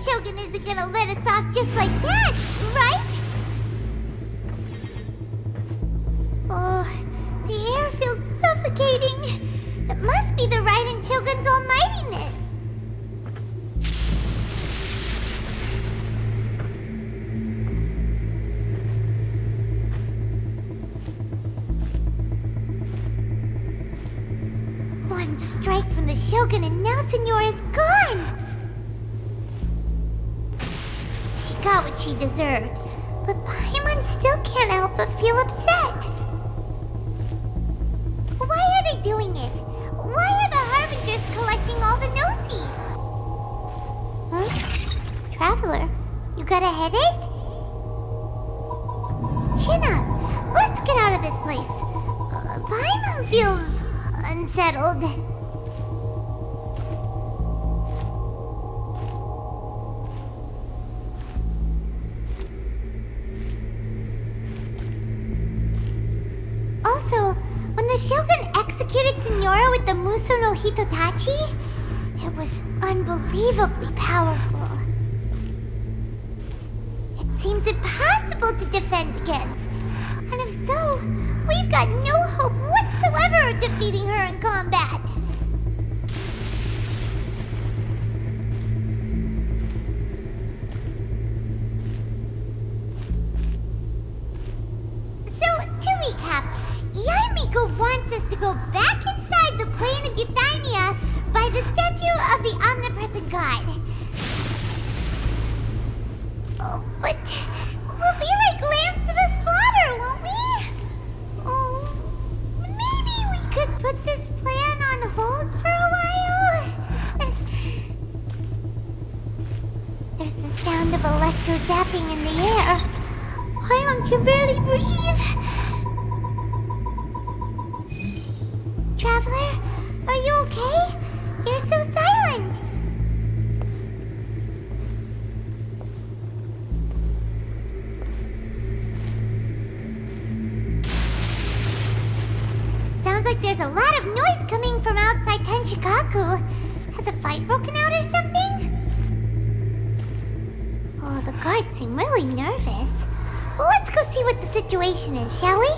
Shogun isn't gonna let us off just like that, right? Oh, the air feels suffocating. It must be the Raiden Shogun's almightiness. One strike from the Shogun and now Signora's gone! She got what she deserved, but Paimon still can't help but feel upset. Why are they doing it? Why are the Harbingers collecting all the Gnosis? Huh? Traveler, you got a headache? Chin up! Let's get out of this place. Paimon feels unsettled. Also, when the Shogun executed Signora with the Muso no Hitotachi, it was unbelievably powerful. It seems impossible to defend against. And if so, we've got no hope whatsoever of defeating her in combat. So, to recap, Yae Miko wants us to go back inside the plane of Euthymia by the statue of the omnipresent god. Oh, but we'll be like lambs to the slaughter, won't we? Oh, maybe we could put this plan on hold for a while? There's the sound of electro-zapping in the air. Paimon can barely breathe. Traveler, are you okay? You're so silent. Sounds like there's a lot of noise coming from outside Tenshikaku. Has a fight broken out or something? Oh, the guards seem really nervous. Well, let's go see what the situation is, shall we?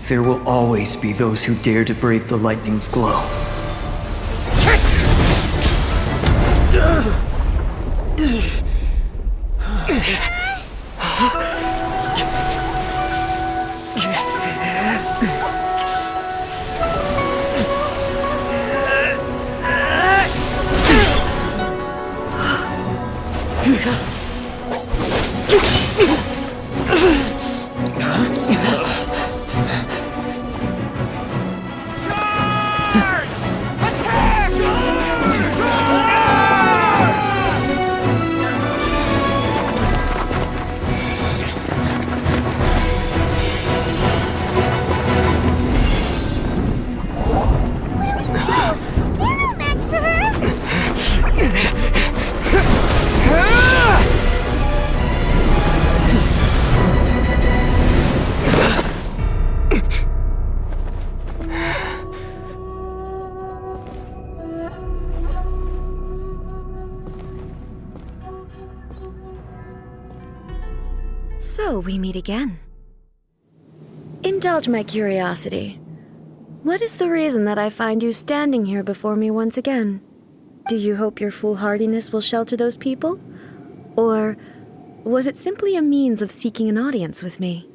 There will always be those who dare to brave the lightning's glow. So we meet again. Indulge my curiosity. What is the reason that I find you standing here before me once again? Do you hope your foolhardiness will shelter those people? Or was it simply a means of seeking an audience with me?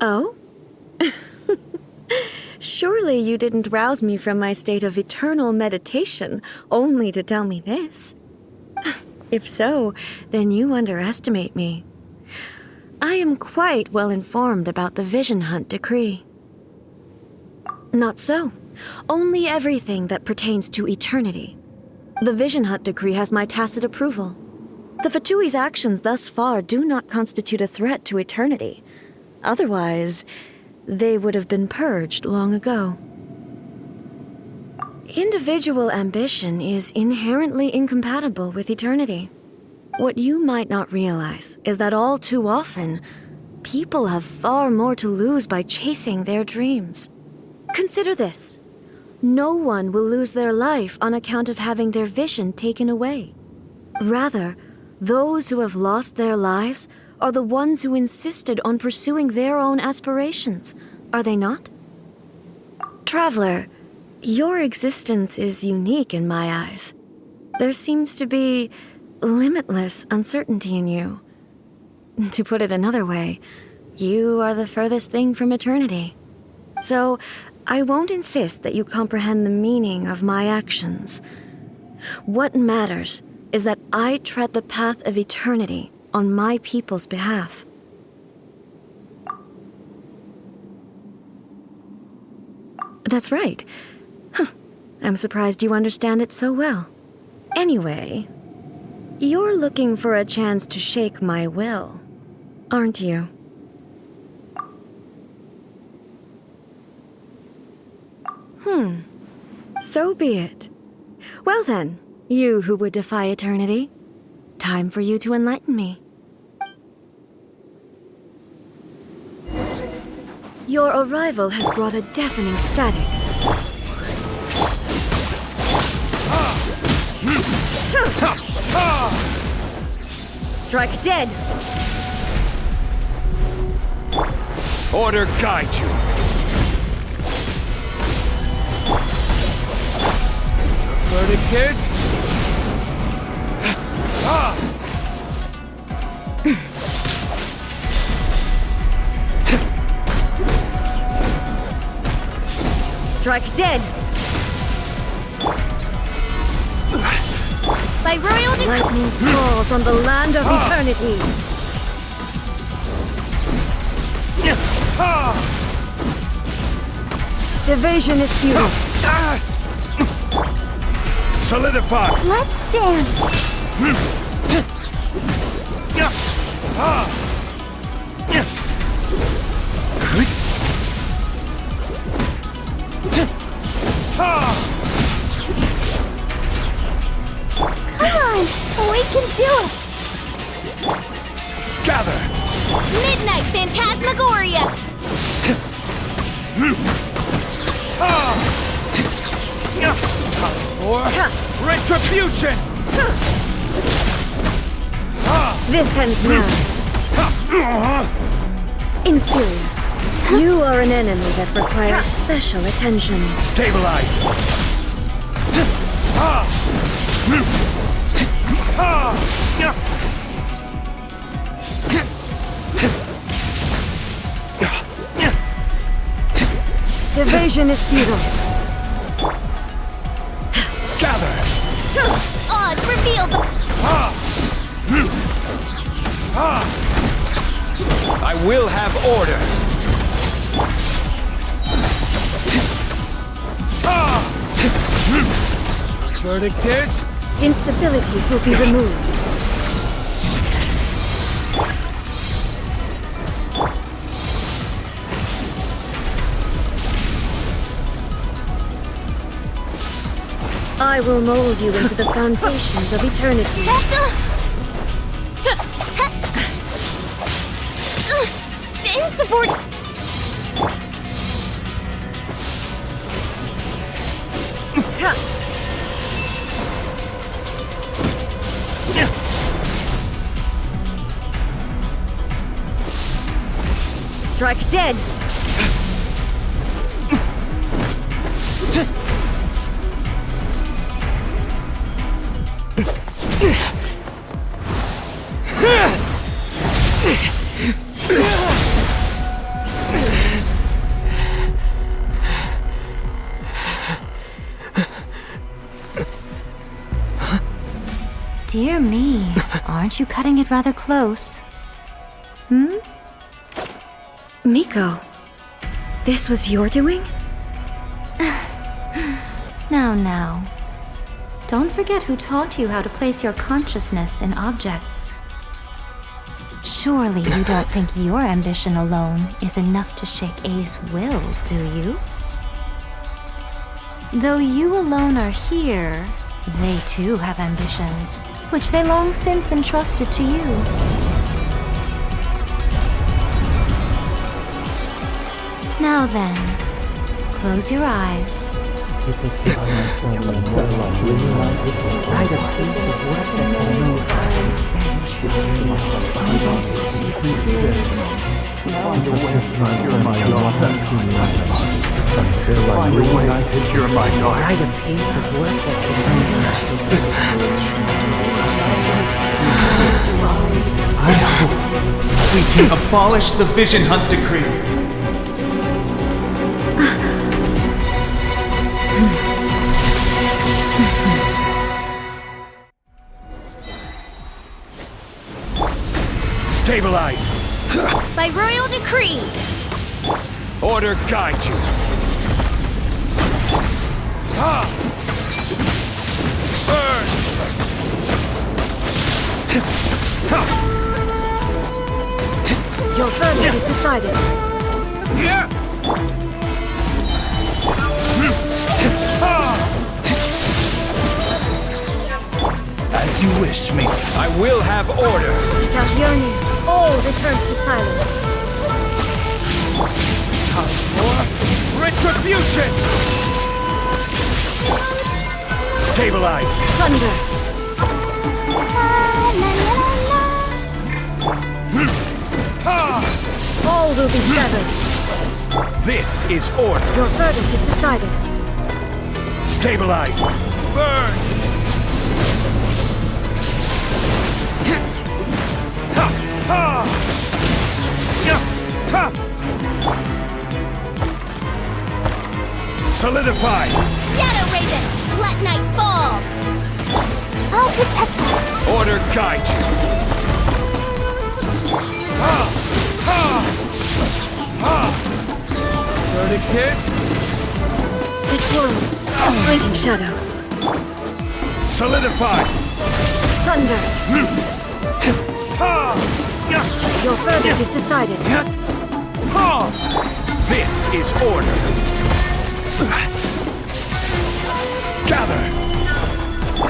Oh? Surely you didn't rouse me from my state of eternal meditation only to tell me this. If so, then you underestimate me. I am quite well informed about the Vision Hunt decree. Not so. Only everything that pertains to eternity. The Vision Hunt decree has my tacit approval. The Fatui's actions thus far do not constitute a threat to eternity. Otherwise, they would have been purged long ago. Individual ambition is inherently incompatible with eternity. What you might not realize is that all too often, people have far more to lose by chasing their dreams. Consider this. No one will lose their life on account of having their vision taken away. Rather, those who have lost their lives are the ones who insisted on pursuing their own aspirations, are they not? Traveler, your existence is unique in my eyes. There seems to be limitless uncertainty in you. To put it another way, you are the furthest thing from eternity. So, I won't insist that you comprehend the meaning of my actions. What matters is that I tread the path of eternity on my people's behalf. That's right. I'm surprised you understand it so well. Anyway, you're looking for a chance to shake my will, aren't you? So be it. Well then, you who would defy eternity, time for you to enlighten me. Your arrival has brought a deafening static. Strike dead! Order guide you. Verdict is... Strike dead! By royal decree. Lightning falls on the land of eternity. Evasion is futile. Solidify! Let's dance. Come on, we can do it. Gather! Midnight Phantasmagoria. Time for retribution! This ends now. Inferior. You are an enemy that requires special attention. Stabilize! Evasion is futile. Gather! Oz revealed. I will have order! Verdict is... Instabilities will be removed. I will mold you into the foundations of eternity. Insubordinate. Strike dead! Dear me, aren't you cutting it rather close? Miko, this was your doing? Now. Don't forget who taught you how to place your consciousness in objects. Surely you don't think your ambition alone is enough to shake A's will, do you? Though you alone are here, they too have ambitions, which they long since entrusted to you. Now then, close your eyes. I hope we can abolish the Vision Hunt Decree. Stabilize! By royal decree! Order guide you! Ha! Burn! Ha! Your verdict is decided. Yeah! As you wish, me. I will have order! Kahyoni, all returns to silence. Time for retribution! Stabilize! Thunder. All will be severed. This is order! Your verdict is decided. Stabilize! Burn! Ha! Ha! Ya! Ha! Solidify! Shadow Raven, let night fall! I'll protect you! Order guide you! Ha! Ha! Ha! Verdict is This world, a fleeting shadow. solidify! Thunder. Ha! Ya! Your verdict is decided. Ha! This is order! Gather!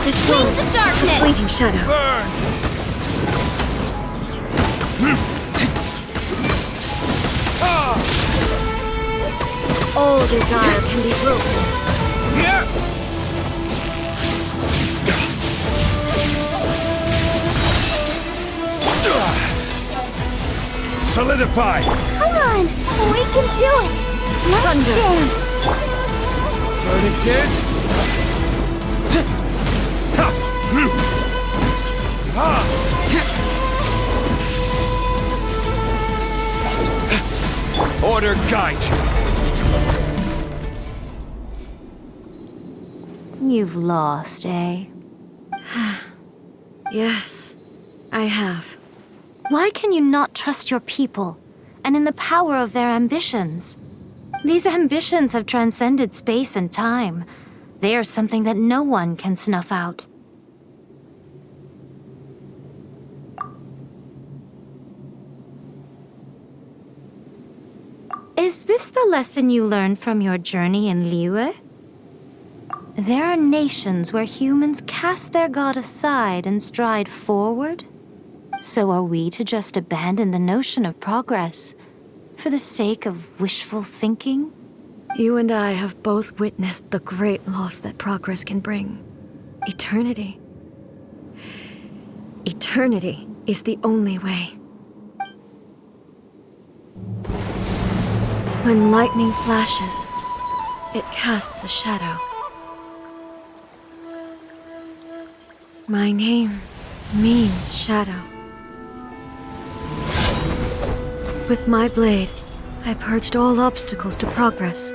This world, Wings of a darkness! fleeting shadow. Burn! Ha! All desire can be broken. Yeah! Solidify! Come on! We can do it! Let's Thunder. dance! Verdict is ha! Ha! Order guide you. You've lost, eh? Yes, I have. Why can you not trust your people, and in the power of their ambitions? These ambitions have transcended space and time. They are something that no one can snuff out. Is this the lesson you learned from your journey in Liyue? There are nations where humans cast their god aside and stride forward. So are we to just abandon the notion of progress for the sake of wishful thinking? You and I have both witnessed the great loss that progress can bring. Eternity. Eternity is the only way. When lightning flashes, it casts a shadow. My name means shadow. With my blade, I purged all obstacles to progress.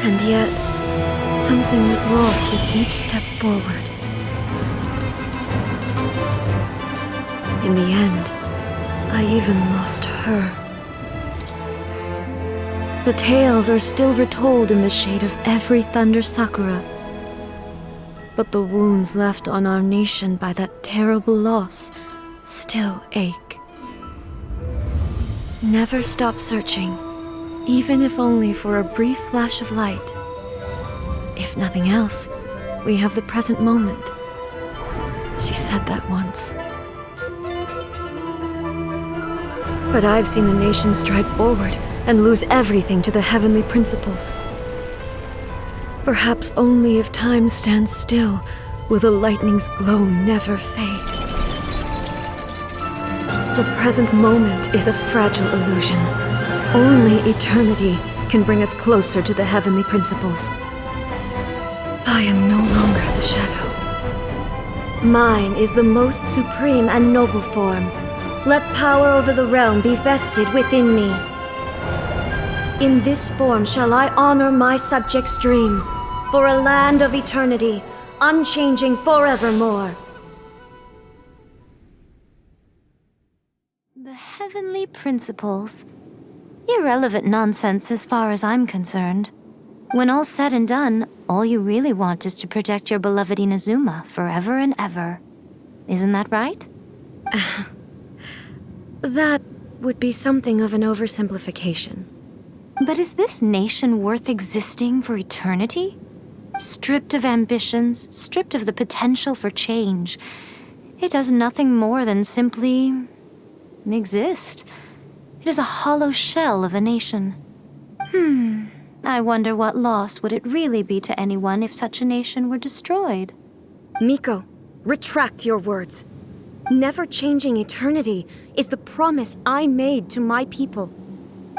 And yet, something was lost with each step forward. In the end, I even lost her. The tales are still retold in the shade of every thunder sakura. But the wounds left on our nation by that terrible loss still ache. Never stop searching, even if only for a brief flash of light. If nothing else, we have the present moment. She said that once. But I've seen a nation stride forward and lose everything to the heavenly principles. Perhaps only if time stands still will the lightning's glow never fade. The present moment is a fragile illusion. Only eternity can bring us closer to the heavenly principles. I am no longer the shadow. Mine is the most supreme and noble form. Let power over the realm be vested within me. In this form shall I honor my subjects' dream, for a land of eternity, unchanging forevermore. The heavenly principles. Irrelevant nonsense as far as I'm concerned. When all's said and done, all you really want is to protect your beloved Inazuma forever and ever. Isn't that right? That would be something of an oversimplification. But is this nation worth existing for eternity? Stripped of ambitions, stripped of the potential for change, it does nothing more than simply exist. It is a hollow shell of a nation. I wonder what loss would it really be to anyone if such a nation were destroyed? Miko, retract your words. Never changing eternity is the promise I made to my people.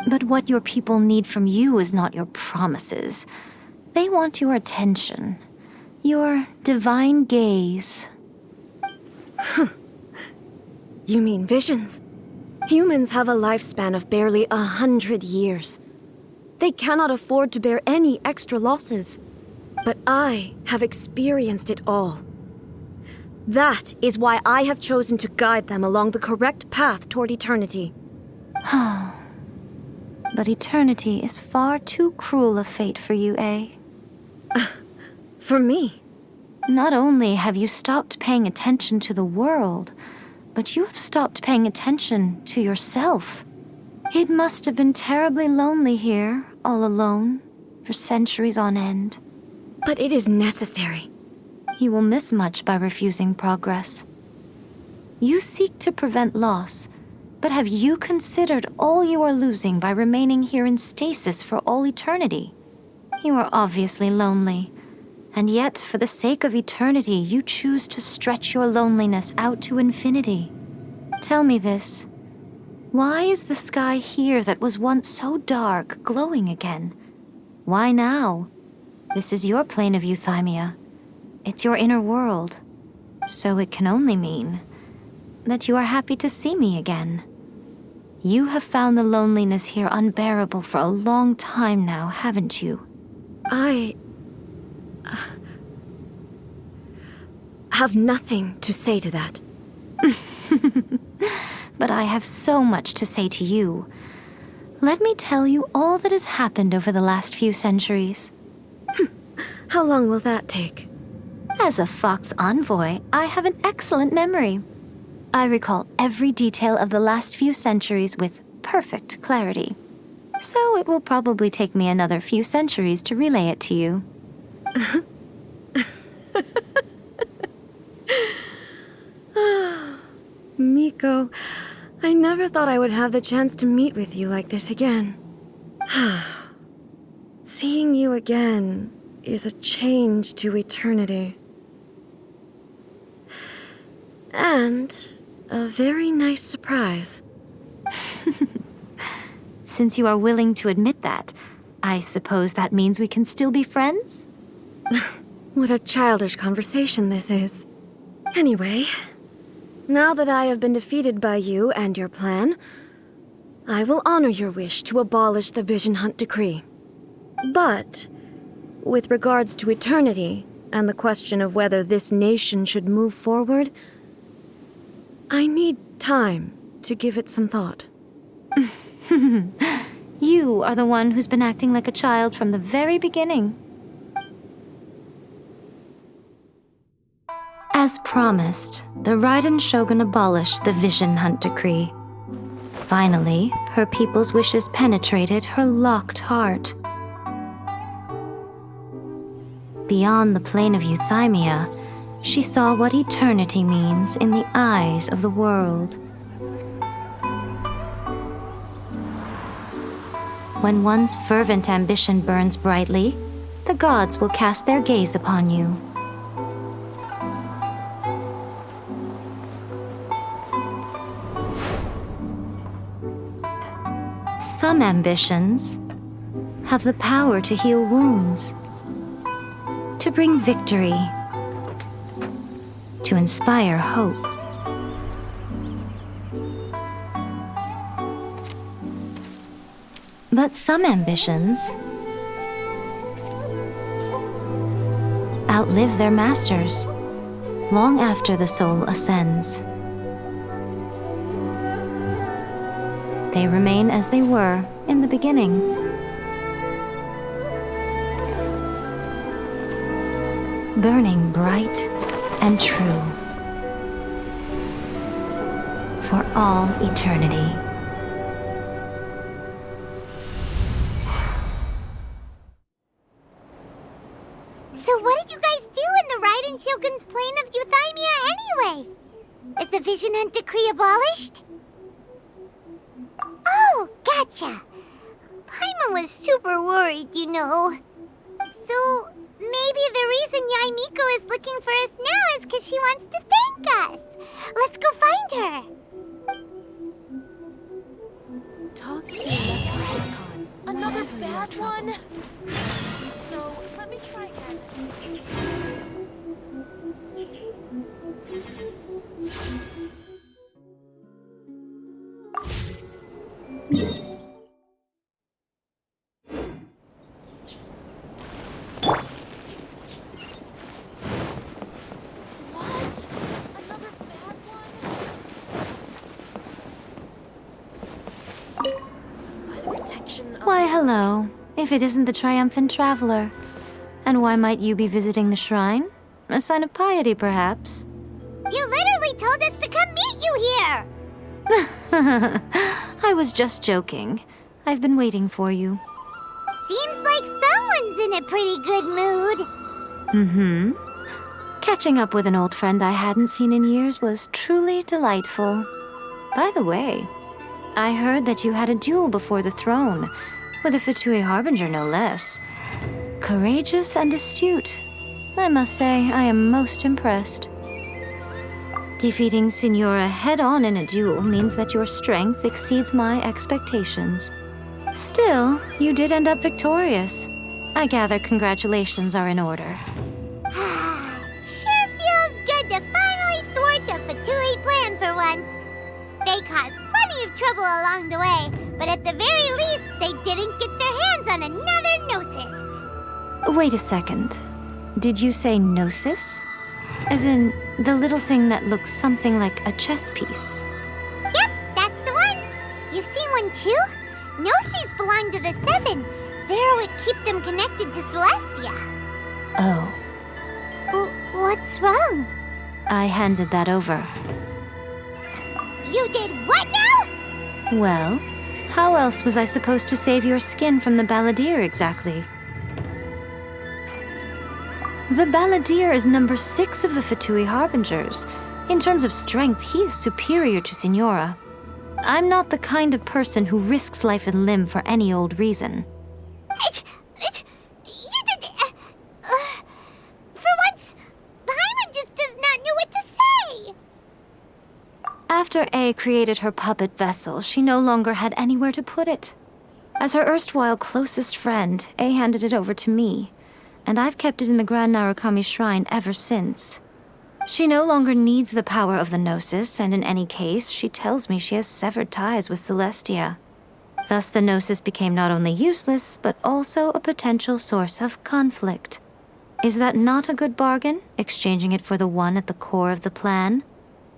But what your people need from you is not your promises. They want your attention. Your divine gaze. You mean visions? Humans have a lifespan of barely 100 years. They cannot afford to bear any extra losses. But I have experienced it all. That is why I have chosen to guide them along the correct path toward eternity. But eternity is far too cruel a fate for you, eh? For me? Not only have you stopped paying attention to the world, but you have stopped paying attention to yourself. It must have been terribly lonely here, all alone, for centuries on end. But it is necessary. You will miss much by refusing progress. You seek to prevent loss, but have you considered all you are losing by remaining here in stasis for all eternity? You are obviously lonely, and yet for the sake of eternity you choose to stretch your loneliness out to infinity. Tell me this. Why is the sky here that was once so dark glowing again? Why now? This is your plane of euthymia. It's your inner world. So it can only mean that you are happy to see me again. You have found the loneliness here unbearable for a long time now, haven't you? I have nothing to say to that. But I have so much to say to you. Let me tell you all that has happened over the last few centuries. How long will that take? As a Fox envoy, I have an excellent memory. I recall every detail of the last few centuries with perfect clarity. So it will probably take me another few centuries to relay it to you. Miko, I never thought I would have the chance to meet with you like this again. Seeing you again is a change to eternity. And a very nice surprise. Since you are willing to admit that, I suppose that means we can still be friends? What a childish conversation this is. Anyway, now that I have been defeated by you and your plan, I will honor your wish to abolish the Vision Hunt Decree. But, with regards to eternity and the question of whether this nation should move forward, I need time to give it some thought. You are the one who's been acting like a child from the very beginning. As promised, the Raiden Shogun abolished the Vision Hunt Decree. Finally, her people's wishes penetrated her locked heart. Beyond the plane of euthymia, she saw what eternity means in the eyes of the world. When one's fervent ambition burns brightly, the gods will cast their gaze upon you. Some ambitions have the power to heal wounds, to bring victory, to inspire hope. But some ambitions outlive their masters long after the soul ascends. They remain as they were in the beginning. Burning bright and true for all eternity. So what did you guys do in the Raiden Shogun's plane of euthymia anyway? Is the Vision Hunt Decree abolished? Oh, gotcha. Paimon was super worried, you know. So, maybe the reason Yae Miko is looking for us now is because she wants to thank us. Let's go find her. Talk to the icon. Another bad one? No, let me try again. What? Another bad one? By the protection of Why, hello, if it isn't the triumphant traveler. And why might you be visiting the shrine? A sign of piety, perhaps? You literally told us to come meet you here. I was just joking. I've been waiting for you. Seems like someone's in a pretty good mood. Mm-hmm. Catching up with an old friend I hadn't seen in years was truly delightful. By the way, I heard that you had a duel before the throne, with a Fatui Harbinger no less. Courageous and astute. I must say, I am most impressed. Defeating Signora head-on in a duel means that your strength exceeds my expectations. Still, you did end up victorious. I gather congratulations are in order. Sure feels good to finally thwart the Fatui plan for once. They caused plenty of trouble along the way, but at the very least, they didn't get their hands on another Gnosis. Wait a second. Did you say Gnosis? As in, the little thing that looks something like a chess piece? Yep, that's the one. You've seen one too? Gnosis belong to the Seven. They're what keep them connected to Celestia. Oh, What's wrong? I handed that over. You did what now? Well, how else was I supposed to save your skin from the Balladeer exactly? The Balladeer is number 6 of the Fatui Harbingers. In terms of strength, he is superior to Signora. I'm not the kind of person who risks life and limb for any old reason. You did... for once, Paimon just does not know what to say. After A created her puppet vessel, she no longer had anywhere to put it. As her erstwhile closest friend, A handed it over to me, and I've kept it in the Grand Narukami Shrine ever since. She no longer needs the power of the Gnosis, and in any case, she tells me she has severed ties with Celestia. Thus the Gnosis became not only useless, but also a potential source of conflict. Is that not a good bargain, exchanging it for the one at the core of the plan?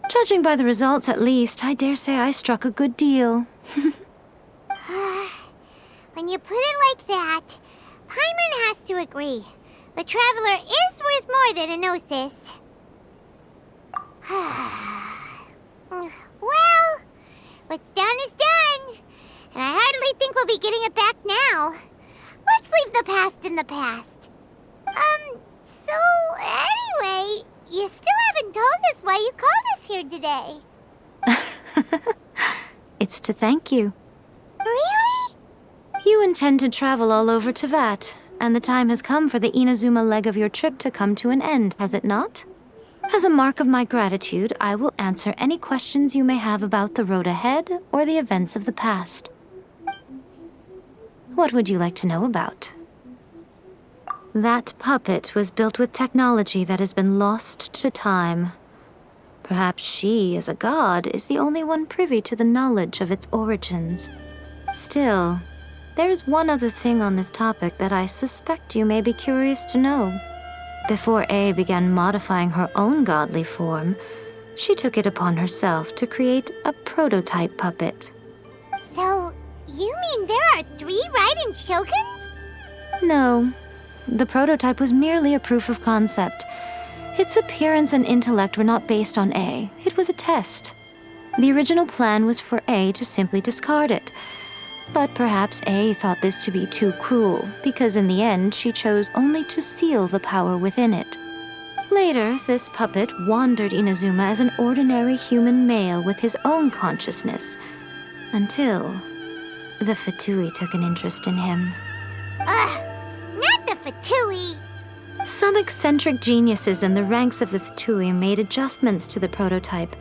Judging by the results, at least, I dare say I struck a good deal. When you put it like that, Paimon has to agree. The Traveler is worth more than a Gnosis. Well, what's done is done. And I hardly think we'll be getting it back now. Let's leave the past in the past. So anyway, you still haven't told us why you called us here today. It's to thank you. Really? You intend to travel all over Teyvat, and the time has come for the Inazuma leg of your trip to come to an end, has it not? As a mark of my gratitude, I will answer any questions you may have about the road ahead or the events of the past. What would you like to know about? That puppet was built with technology that has been lost to time. Perhaps she, as a god, is the only one privy to the knowledge of its origins. Still, there is one other thing on this topic that I suspect you may be curious to know. Before Yae began modifying her own godly form, she took it upon herself to create a prototype puppet. So, you mean there are 3 Raiden Shoguns? No. The prototype was merely a proof of concept. Its appearance and intellect were not based on Yae. It was a test. The original plan was for Yae to simply discard it. But perhaps Yae thought this to be too cruel, because in the end she chose only to seal the power within it. Later, this puppet wandered Inazuma as an ordinary human male with his own consciousness, until the Fatui took an interest in him. Ugh, not the Fatui! Some eccentric geniuses in the ranks of the Fatui made adjustments to the prototype,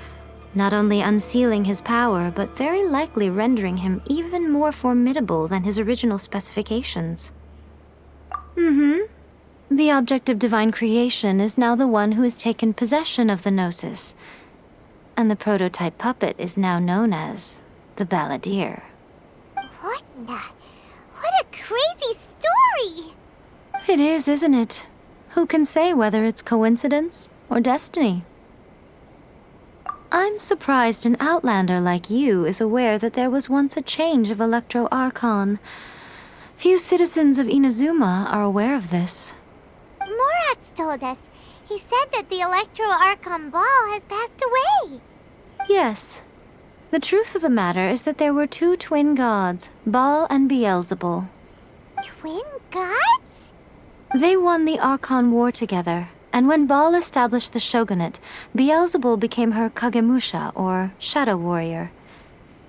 not only unsealing his power, but very likely rendering him even more formidable than his original specifications. The object of divine creation is now the one who has taken possession of the Gnosis, and the prototype puppet is now known as the Balladeer. What a crazy story! It is, isn't it? Who can say whether it's coincidence or destiny? I'm surprised an outlander like you is aware that there was once a change of Electro-Archon. Few citizens of Inazuma are aware of this. Morat's told us. He said that the Electro-Archon Baal has passed away. Yes. The truth of the matter is that there were 2 twin gods, Baal and Beelzebul. Twin gods? They won the Archon War together, and when Baal established the shogunate, Beelzebul became her Kagemusha, or shadow warrior.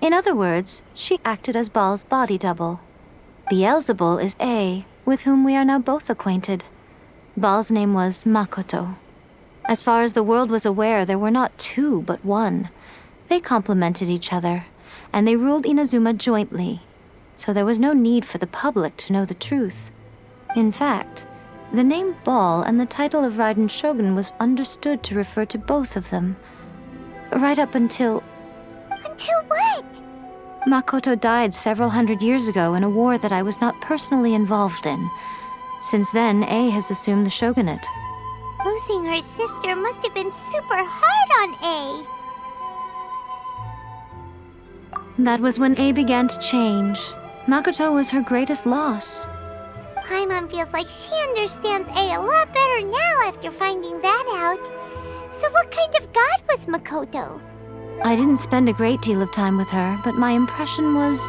In other words, she acted as Baal's body double. Beelzebul is Yae, with whom we are now both acquainted. Baal's name was Makoto. As far as the world was aware, there were not 2, but 1. They complemented each other, and they ruled Inazuma jointly, so there was no need for the public to know the truth. In fact, the name Baal and the title of Raiden Shogun was understood to refer to both of them. Right up until... Until what? Makoto died several hundred years ago in a war that I was not personally involved in. Since then, Yae has assumed the shogunate. Losing her sister must have been super hard on Yae. That was when Yae began to change. Makoto was her greatest loss. Paimon feels like she understands Yae a lot better now after finding that out. So what kind of god was Makoto? I didn't spend a great deal of time with her, but my impression was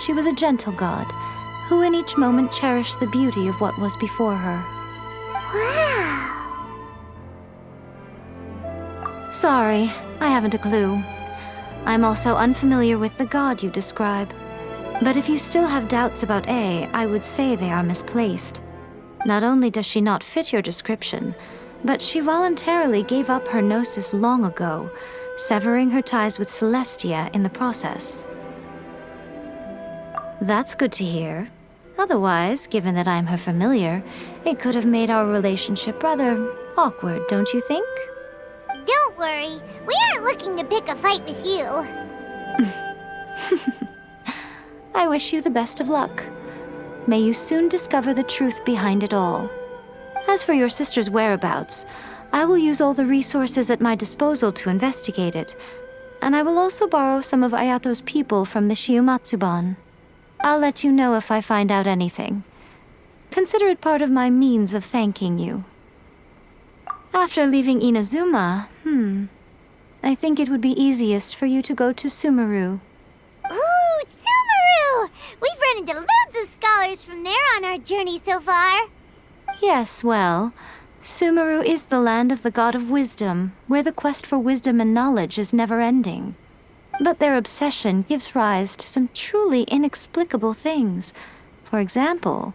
she was a gentle god, who in each moment cherished the beauty of what was before her. Wow! Sorry, I haven't a clue. I'm also unfamiliar with the god you describe. But if you still have doubts about Yae, I would say they are misplaced. Not only does she not fit your description, but she voluntarily gave up her Gnosis long ago, severing her ties with Celestia in the process. That's good to hear. Otherwise, given that I'm her familiar, it could have made our relationship rather awkward, don't you think? Don't worry, we aren't looking to pick a fight with you. I wish you the best of luck. May you soon discover the truth behind it all. As for your sister's whereabouts, I will use all the resources at my disposal to investigate it, and I will also borrow some of Ayato's people from the Shiumatsuban. I'll let you know if I find out anything. Consider it part of my means of thanking you. After leaving Inazuma, I think it would be easiest for you to go to Sumeru. Ooh, Sumeru! We've run into loads of scholars from there on our journey so far. Yes, well, Sumeru is the land of the god of wisdom, where the quest for wisdom and knowledge is never-ending. But their obsession gives rise to some truly inexplicable things. For example,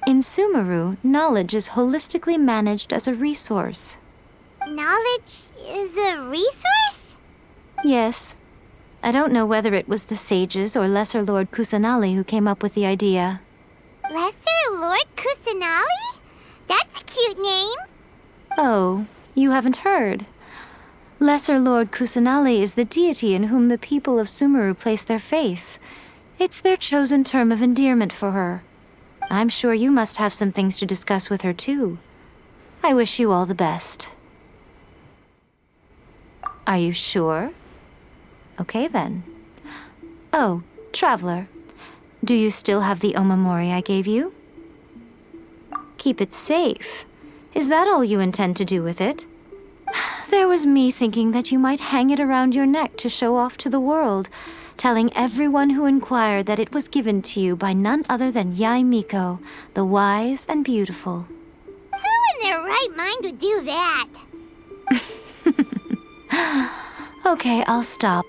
in Sumeru, knowledge is holistically managed as a resource. Knowledge is a resource? Yes. I don't know whether it was the sages or Lesser Lord Kusanali who came up with the idea. Lesser Lord Kusanali? That's a cute name. Oh, you haven't heard. Lesser Lord Kusanali is the deity in whom the people of Sumeru place their faith. It's their chosen term of endearment for her. I'm sure you must have some things to discuss with her too. I wish you all the best. Are you sure? Okay then. Oh, Traveler, do you still have the omamori I gave you? Keep it safe. Is that all you intend to do with it? There was me thinking that you might hang it around your neck to show off to the world, telling everyone who inquired that it was given to you by none other than Yae Miko, the wise and beautiful. Who in their right mind would do that? Okay, I'll stop.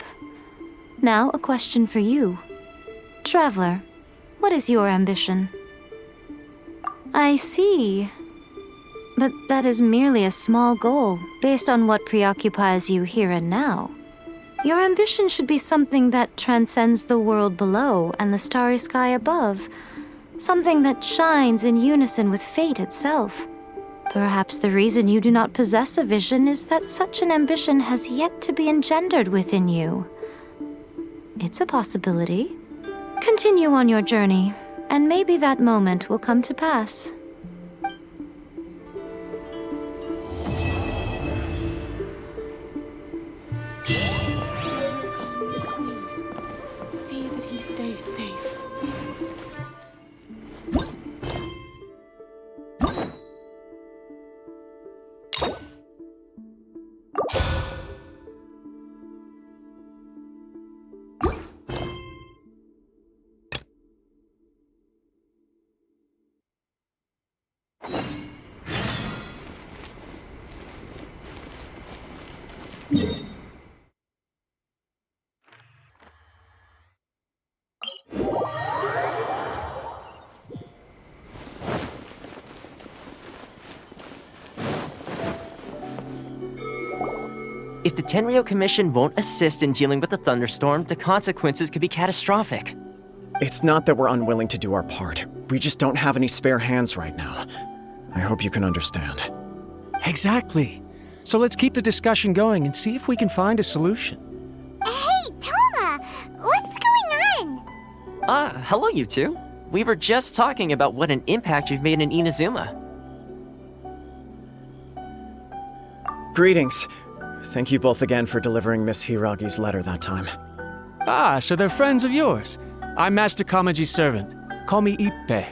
Now, a question for you. Traveler, what is your ambition? I see. But that is merely a small goal, based on what preoccupies you here and now. Your ambition should be something that transcends the world below and the starry sky above. Something that shines in unison with fate itself. Perhaps the reason you do not possess a vision is that such an ambition has yet to be engendered within you. It's a possibility. Continue on your journey, and maybe that moment will come to pass. See that he stays safe. If the Tenryou Commission won't assist in dealing with the thunderstorm, the consequences could be catastrophic. It's not that we're unwilling to do our part. We just don't have any spare hands right now. I hope you can understand. Exactly. So let's keep the discussion going and see if we can find a solution. Hey, Toma! What's going on? Hello you two. We were just talking about what an impact you've made in Inazuma. Greetings. Thank you both again for delivering Miss Hiragi's letter that time. Ah, so they're friends of yours. I'm Master Kamaji's servant. Call me Ippe.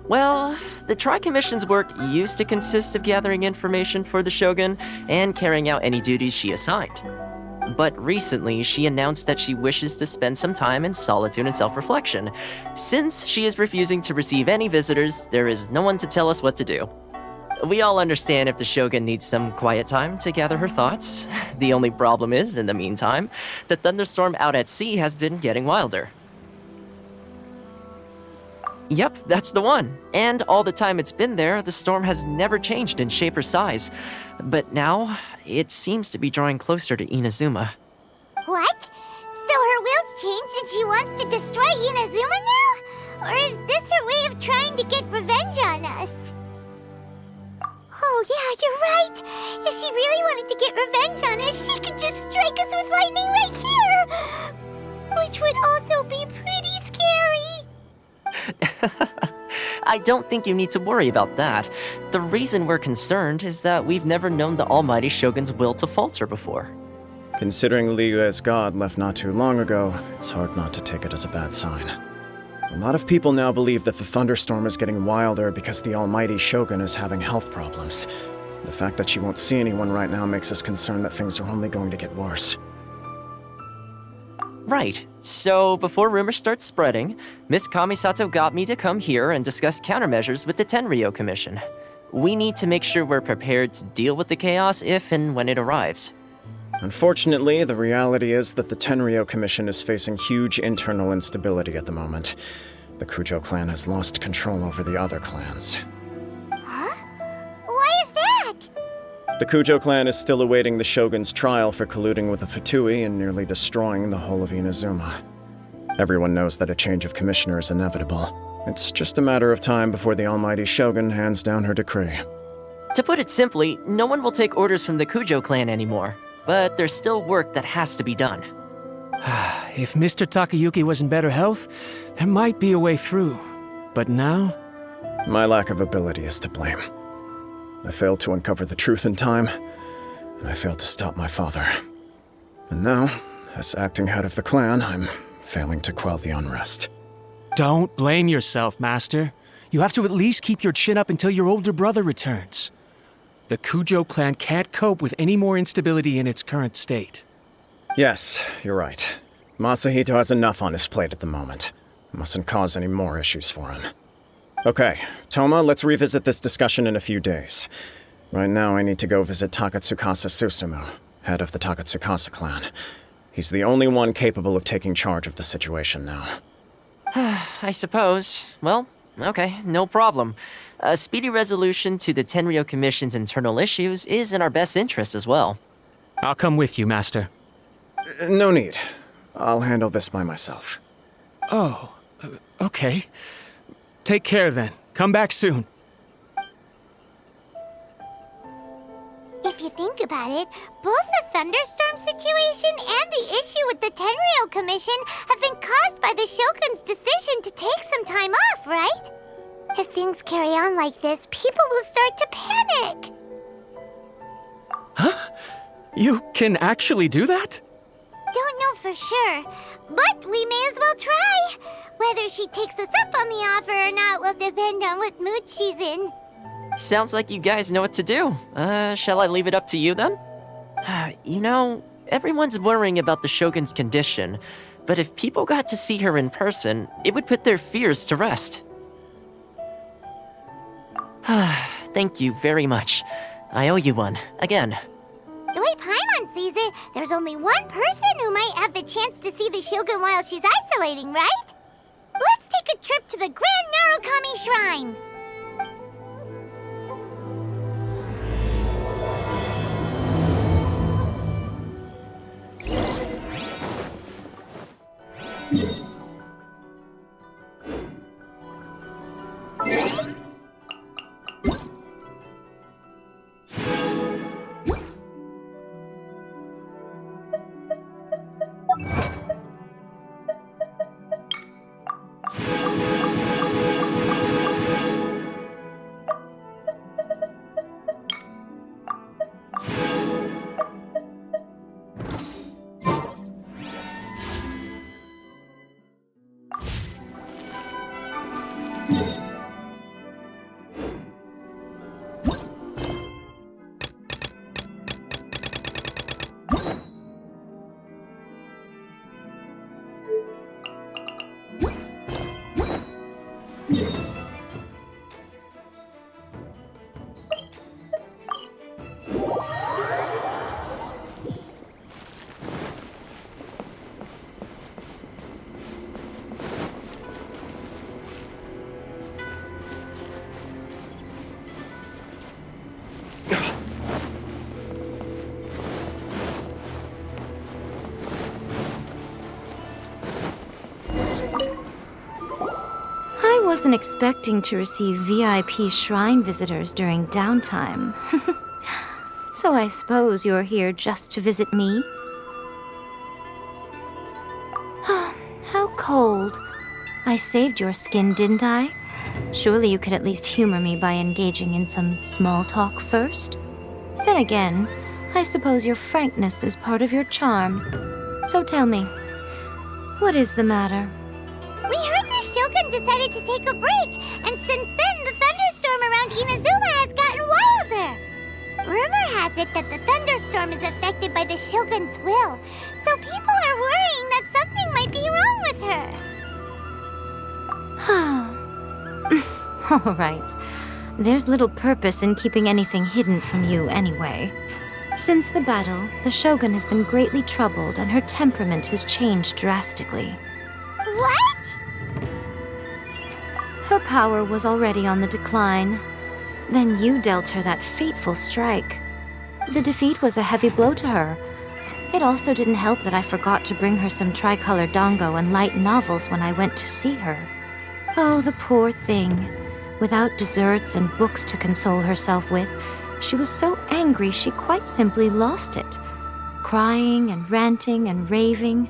Well, the Tri-Commission's work used to consist of gathering information for the Shogun and carrying out any duties she assigned. But recently, she announced that she wishes to spend some time in solitude and self-reflection. Since she is refusing to receive any visitors, there is no one to tell us what to do. We all understand if the Shogun needs some quiet time to gather her thoughts. The only problem is, in the meantime, the thunderstorm out at sea has been getting wilder. Yep, that's the one. And all the time it's been there, the storm has never changed in shape or size. But now, it seems to be drawing closer to Inazuma. What? So her will's changed and she wants to destroy Inazuma now? Or is this her way of trying to get revenge on us? Oh yeah, you're right! If she really wanted to get revenge on us, she could just strike us with lightning right here! Which would also be pretty scary! I don't think you need to worry about that. The reason we're concerned is that we've never known the Almighty Shogun's will to falter before. Considering Liyue's god left not too long ago, it's hard not to take it as a bad sign. A lot of people now believe that the thunderstorm is getting wilder because the almighty shogun is having health problems. The fact that she won't see anyone right now makes us concerned that things are only going to get worse. Right. So, before rumors start spreading, Miss Kamisato got me to come here and discuss countermeasures with the Tenryou Commission. We need to make sure we're prepared to deal with the chaos if and when it arrives. Unfortunately, the reality is that the Tenryou Commission is facing huge internal instability at the moment. The Kujou clan has lost control over the other clans. Huh? Why is that? The Kujou clan is still awaiting the shogun's trial for colluding with the Fatui and nearly destroying the whole of Inazuma. Everyone knows that a change of commissioner is inevitable. It's just a matter of time before the almighty shogun hands down her decree. To put it simply, no one will take orders from the Kujou clan anymore. But there's still work that has to be done. If Mr. Takayuki was in better health, there might be a way through. But now? My lack of ability is to blame. I failed to uncover the truth in time, and I failed to stop my father. And now, as acting head of the clan, I'm failing to quell the unrest. Don't blame yourself, Master. You have to at least keep your chin up until your older brother returns. The Kujou clan can't cope with any more instability in its current state. Yes, you're right. Masahito has enough on his plate at the moment. Mustn't cause any more issues for him. Okay, Toma, let's revisit this discussion in a few days. Right now, I need to go visit Takatsukasa Susumu, head of the Takatsukasa clan. He's the only one capable of taking charge of the situation now. I suppose. Well, okay, no problem. A speedy resolution to the Tenryou Commission's internal issues is in our best interest as well. I'll come with you, Master. No need. I'll handle this by myself. Oh, okay. Take care then. Come back soon. If you think about it, both the thunderstorm situation and the issue with the Tenryou Commission have been caused by the Shogun's decision to take some time off, right? If things carry on like this, people will start to panic. Huh? You can actually do that? Don't know for sure, but we may as well try. Whether she takes us up on the offer or not will depend on what mood she's in. Sounds like you guys know what to do. Shall I leave it up to you then? You know, everyone's worrying about the Shogun's condition, but if people got to see her in person, it would put their fears to rest. Thank you very much. I owe you one, again. The way Paimon sees it, there's only one person who might have the chance to see the Shogun while she's isolating, right? Let's take a trip to the Grand Narukami Shrine! I wasn't expecting to receive VIP shrine visitors during downtime. So I suppose you're here just to visit me? How cold. I saved your skin, didn't I? Surely you could at least humor me by engaging in some small talk first? Then again, I suppose your frankness is part of your charm. So tell me, what is the matter? We heard the Shogun decided to take a break, and since then the thunderstorm around Inazuma has gotten wilder. Rumor has it that the thunderstorm is affected by the Shogun's will, so people are worrying that something might be wrong with her. All right. There's little purpose in keeping anything hidden from you anyway. Since the battle, the Shogun has been greatly troubled and her temperament has changed drastically. What? Her power was already on the decline. Then you dealt her that fateful strike. The defeat was a heavy blow to her. It also didn't help that I forgot to bring her some tricolor dango and light novels when I went to see her. Oh, the poor thing. Without desserts and books to console herself with, she was so angry she quite simply lost it. Crying and ranting and raving.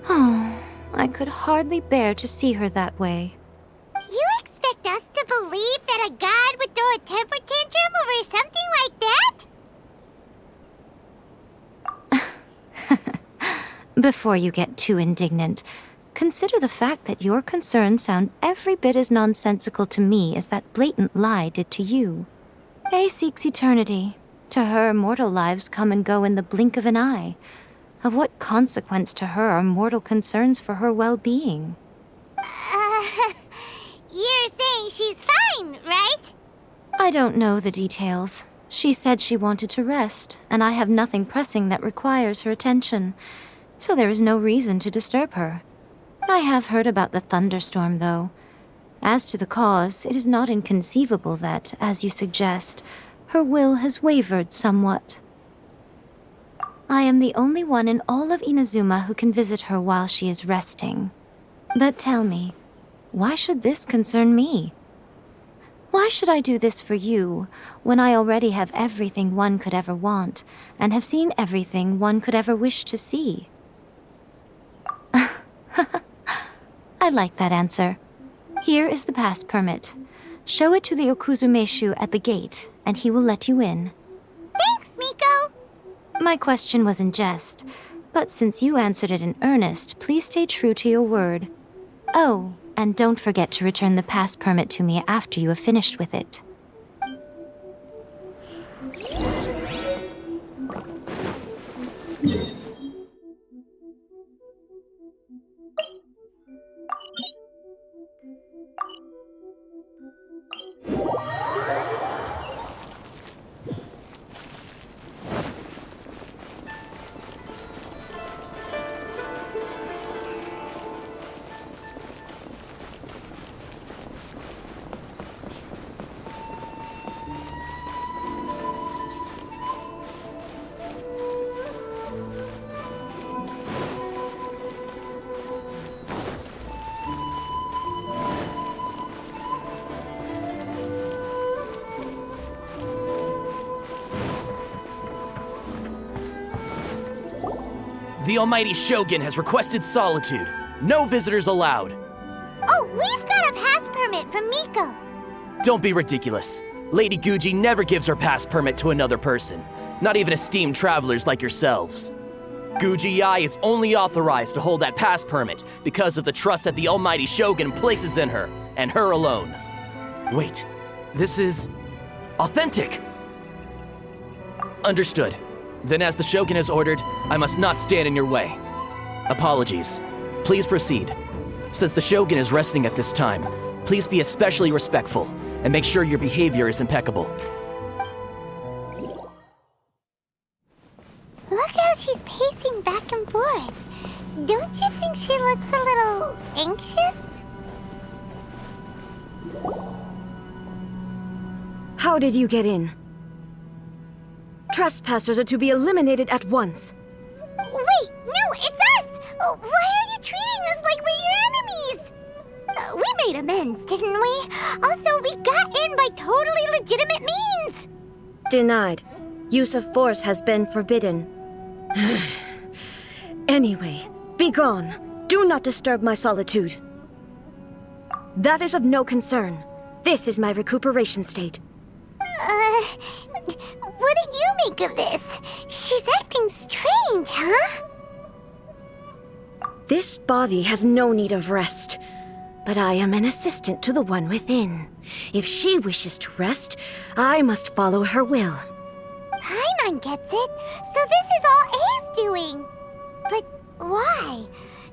Oh, I could hardly bear to see her that way. You expect us to believe that a god would throw a temper tantrum over something like that? Before you get too indignant, consider the fact that your concerns sound every bit as nonsensical to me as that blatant lie did to you. Yae seeks eternity. To her, mortal lives come and go in the blink of an eye. Of what consequence to her are mortal concerns for her well-being? You're saying she's fine, right? I don't know the details. She said she wanted to rest, and I have nothing pressing that requires her attention, so there is no reason to disturb her. I have heard about the thunderstorm, though. As to the cause, it is not inconceivable that, as you suggest, her will has wavered somewhat. I am the only one in all of Inazuma who can visit her while she is resting. But tell me, why should this concern me? Why should I do this for you, when I already have everything one could ever want, and have seen everything one could ever wish to see? I like that answer. Here is the pass permit. Show it to the Okuzumeshu at the gate, and he will let you in. Thanks, Miko! My question was in jest, but since you answered it in earnest, please stay true to your word. Oh, and don't forget to return the pass permit to me after you have finished with it. The almighty Shogun has requested solitude. No visitors allowed. Oh, we've got a pass permit from Miko. Don't be ridiculous. Lady Guji never gives her pass permit to another person, not even esteemed travelers like yourselves. Guji Yae is only authorized to hold that pass permit because of the trust that the almighty Shogun places in her, and her alone. Wait, this is authentic. Understood. Then as the Shogun has ordered, I must not stand in your way. Apologies. Please proceed. Since the Shogun is resting at this time, please be especially respectful and make sure your behavior is impeccable. Look how she's pacing back and forth. Don't you think she looks a little anxious? How did you get in? Trespassers are to be eliminated at once. Wait, no, it's us! Why are you treating us like we're your enemies? We made amends, didn't we? Also, we got in by totally legitimate means! Denied. Use of force has been forbidden. Anyway, be gone. Do not disturb my solitude. That is of no concern. This is my recuperation state. What did you make of this? She's acting strange, huh? This body has no need of rest, but I am an assistant to the one within. If she wishes to rest, I must follow her will. Paimon gets it, so this is all A's doing. But why?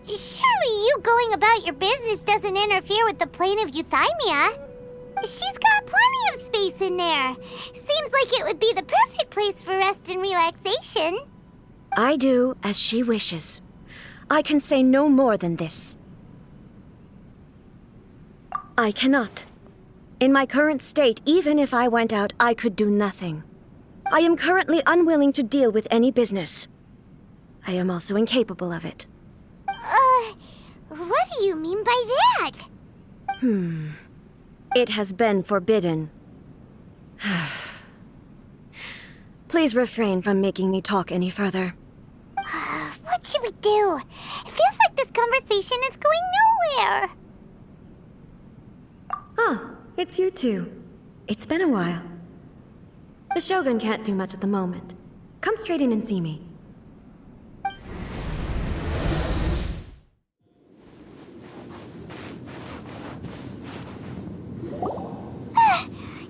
Surely you going about your business doesn't interfere with the plane of Euthymia. She's got plenty of space in there. Seems like it would be the perfect place for rest and relaxation. I do as she wishes. I can say no more than this. I cannot. In my current state, even if I went out, I could do nothing. I am currently unwilling to deal with any business. I am also incapable of it. What do you mean by that? It has been forbidden. Please refrain from making me talk any further. What should we do? It feels like this conversation is going nowhere. Ah, it's you two. It's been a while. The Shogun can't do much at the moment. Come straight in and see me.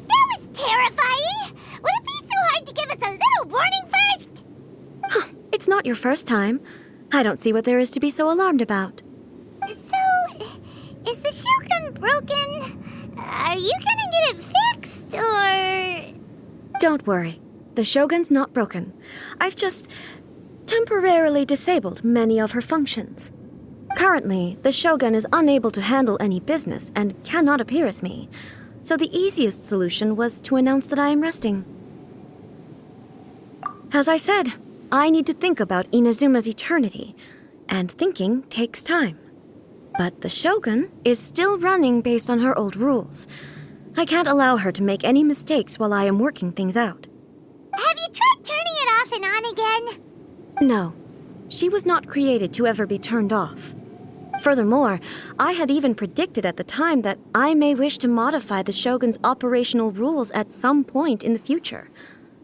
That was terrifying! Would it be so hard to give us a little warning first? It's not your first time. I don't see what there is to be so alarmed about. So, is the Shogun broken? Are you gonna get it fixed, or...? Don't worry. The Shogun's not broken. I've just temporarily disabled many of her functions. Currently, the Shogun is unable to handle any business and cannot appear as me. So the easiest solution was to announce that I am resting. As I said, I need to think about Inazuma's eternity, and thinking takes time. But the Shogun is still running based on her old rules. I can't allow her to make any mistakes while I am working things out. Have you tried turning it off and on again? No, she was not created to ever be turned off. Furthermore, I had even predicted at the time that I may wish to modify the Shogun's operational rules at some point in the future.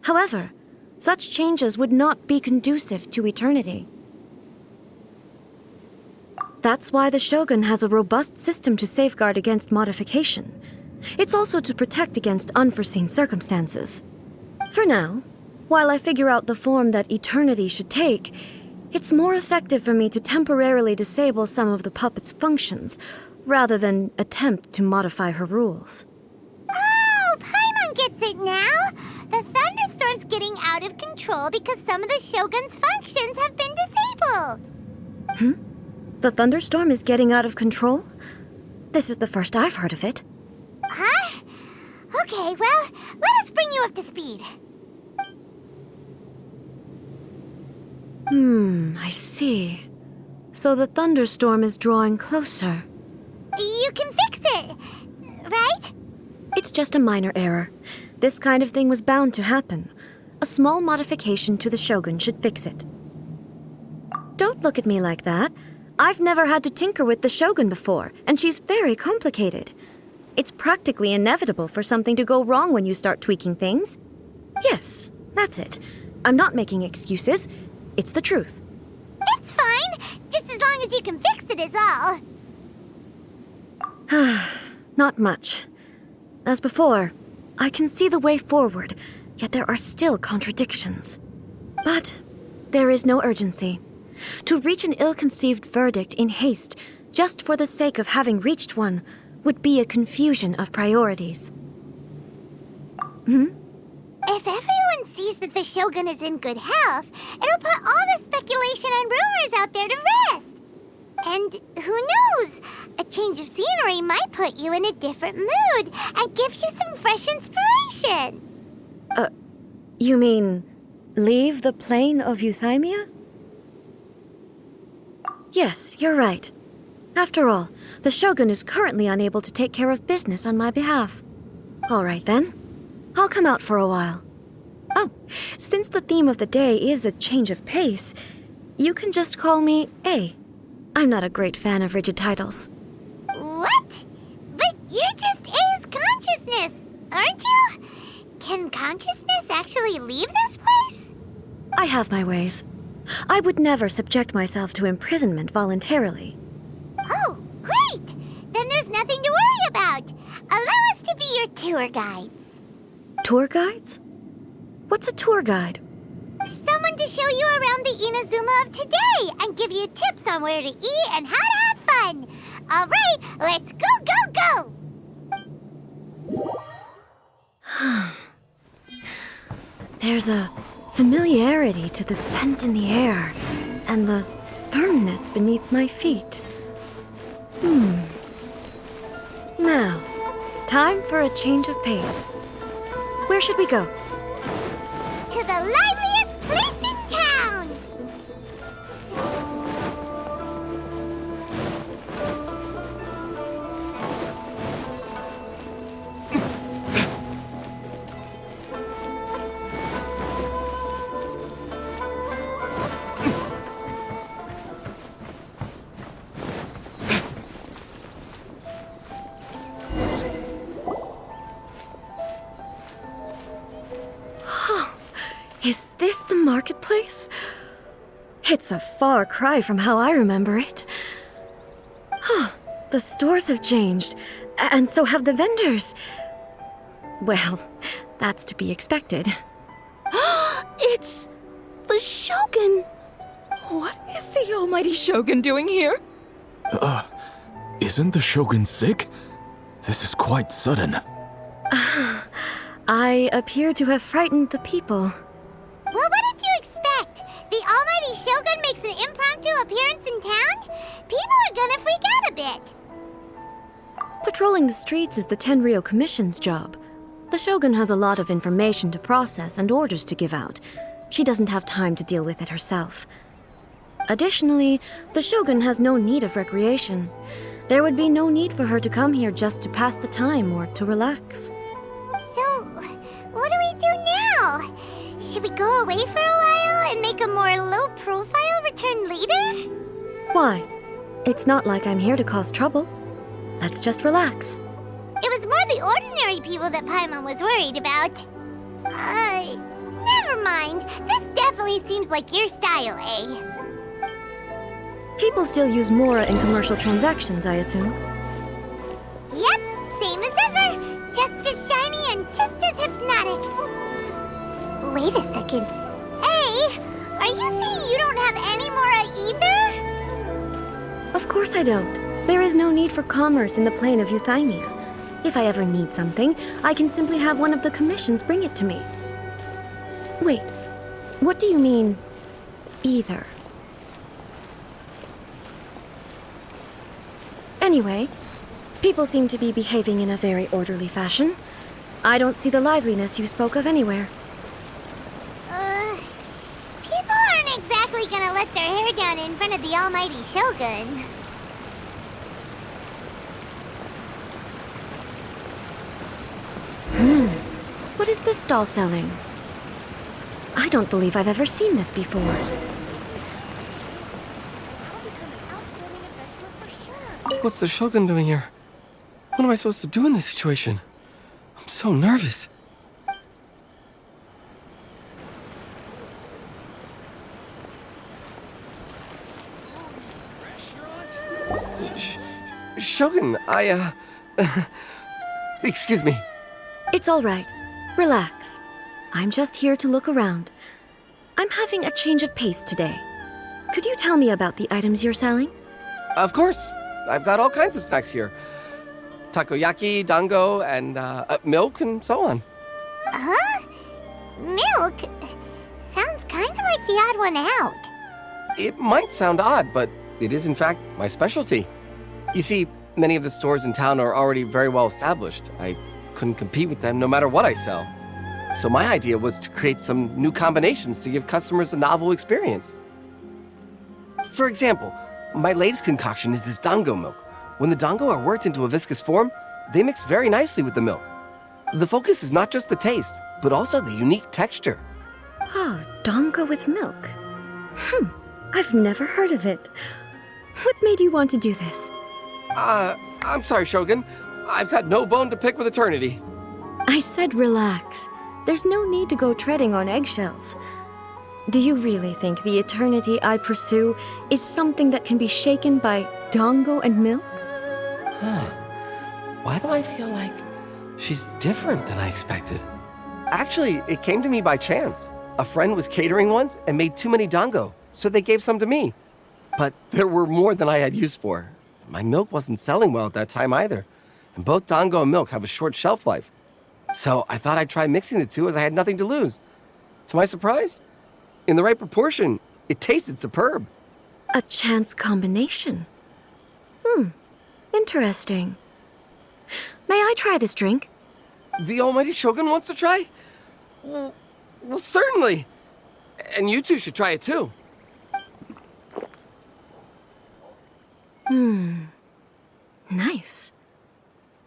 However, such changes would not be conducive to eternity. That's why the Shogun has a robust system to safeguard against modification. It's also to protect against unforeseen circumstances. For now, while I figure out the form that eternity should take, it's more effective for me to temporarily disable some of the puppet's functions, rather than attempt to modify her rules. Oh, Paimon gets it now! The thunderstorm's getting out of control because some of the Shogun's functions have been disabled. The thunderstorm is getting out of control? This is the first I've heard of it. Huh? Okay, well, let us bring you up to speed. I see. So the thunderstorm is drawing closer. You can fix it, right? It's just a minor error. This kind of thing was bound to happen. A small modification to the Shogun should fix it. Don't look at me like that. I've never had to tinker with the Shogun before, and she's very complicated. It's practically inevitable for something to go wrong when you start tweaking things. Yes, that's it. I'm not making excuses. It's the truth. It's fine, just as long as you can fix it is all. Not much. As before, I can see the way forward, yet there are still contradictions. But there is no urgency. To reach an ill-conceived verdict in haste, just for the sake of having reached one, would be a confusion of priorities. If everyone sees that the Shogun is in good health, it'll put all the speculation and rumors out there to rest. And who knows? A change of scenery might put you in a different mood and give you some fresh inspiration. You mean leave the plane of Euthymia? Yes, you're right. After all, the Shogun is currently unable to take care of business on my behalf. All right then. I'll come out for a while. Oh, since the theme of the day is a change of pace, you can just call me A. I'm not a great fan of rigid titles. What? But you're just A's consciousness, aren't you? Can consciousness actually leave this place? have my ways. I would never subject myself to imprisonment voluntarily. Oh, great! Then there's nothing to worry about. Allow us to be your tour guides. Tour guides? What's a tour guide? Someone to show you around the Inazuma of today and give you tips on where to eat and how to have fun. All right, let's go! There's a familiarity to the scent in the air and the firmness beneath my feet. Now, time for a change of pace. Where should we go? To the liveliest place in town! Is this the marketplace? It's a far cry from how I remember it. The stores have changed, and so have the vendors. Well, that's to be expected. It's the Shogun! What is the almighty Shogun doing here? Isn't the Shogun sick? This is quite sudden. I appear to have frightened the people. Well, what did you expect? The almighty Shogun makes an impromptu appearance in town? People are gonna freak out a bit. Patrolling the streets is the Tenryou Commission's job. The Shogun has a lot of information to process and orders to give out. She doesn't have time to deal with it herself. Additionally, the Shogun has no need of recreation. There would be no need for her to come here just to pass the time or to relax. So, what do we do now? Should we go away for a while and make a more low-profile return later? Why? It's not like I'm here to cause trouble. Let's just relax. It was more the ordinary people that Paimon was worried about. Never mind. This definitely seems like your style, eh? People still use Mora in commercial transactions, I assume. Yep, same as ever. Just as shiny and just as hypnotic. Wait a second. Hey, are you saying you don't have any Mora either? Of course I don't. There is no need for commerce in the plane of Euthymia. If I ever need something, I can simply have one of the commissions bring it to me. Wait, what do you mean, either? Anyway, people seem to be behaving in a very orderly fashion. I don't see the liveliness you spoke of anywhere. People aren't exactly gonna let their hair down in front of the almighty Shogun. What is this stall selling? I don't believe I've ever seen this before. What's the Shogun doing here? What am I supposed to do in this situation? I'm so nervous. Shogun, excuse me. It's all right. Relax. I'm just here to look around. I'm having a change of pace today. Could you tell me about the items you're selling? Of course. I've got all kinds of snacks here. Takoyaki, dango, and milk, and so on. Huh? Milk? Sounds kind of like the odd one out. It might sound odd, but it is in fact my specialty. You see, many of the stores in town are already very well established. I couldn't compete with them no matter what I sell. So my idea was to create some new combinations to give customers a novel experience. For example, my latest concoction is this dango milk. When the dango are worked into a viscous form, they mix very nicely with the milk. The focus is not just the taste, but also the unique texture. Oh, dango with milk. I've never heard of it. What made you want to do this? I'm sorry, Shogun. I've got no bone to pick with eternity. I said relax. There's no need to go treading on eggshells. Do you really think the eternity I pursue is something that can be shaken by dango and milk? Why do I feel like she's different than I expected? Actually, it came to me by chance. A friend was catering once and made too many dango, so they gave some to me. But there were more than I had use for. My milk wasn't selling well at that time either, and both dango and milk have a short shelf life. So I thought I'd try mixing the two as I had nothing to lose. To my surprise, in the right proportion, it tasted superb. A chance combination. Interesting. May I try this drink? The almighty shogun wants to try? Well, certainly. And you two should try it too. Nice.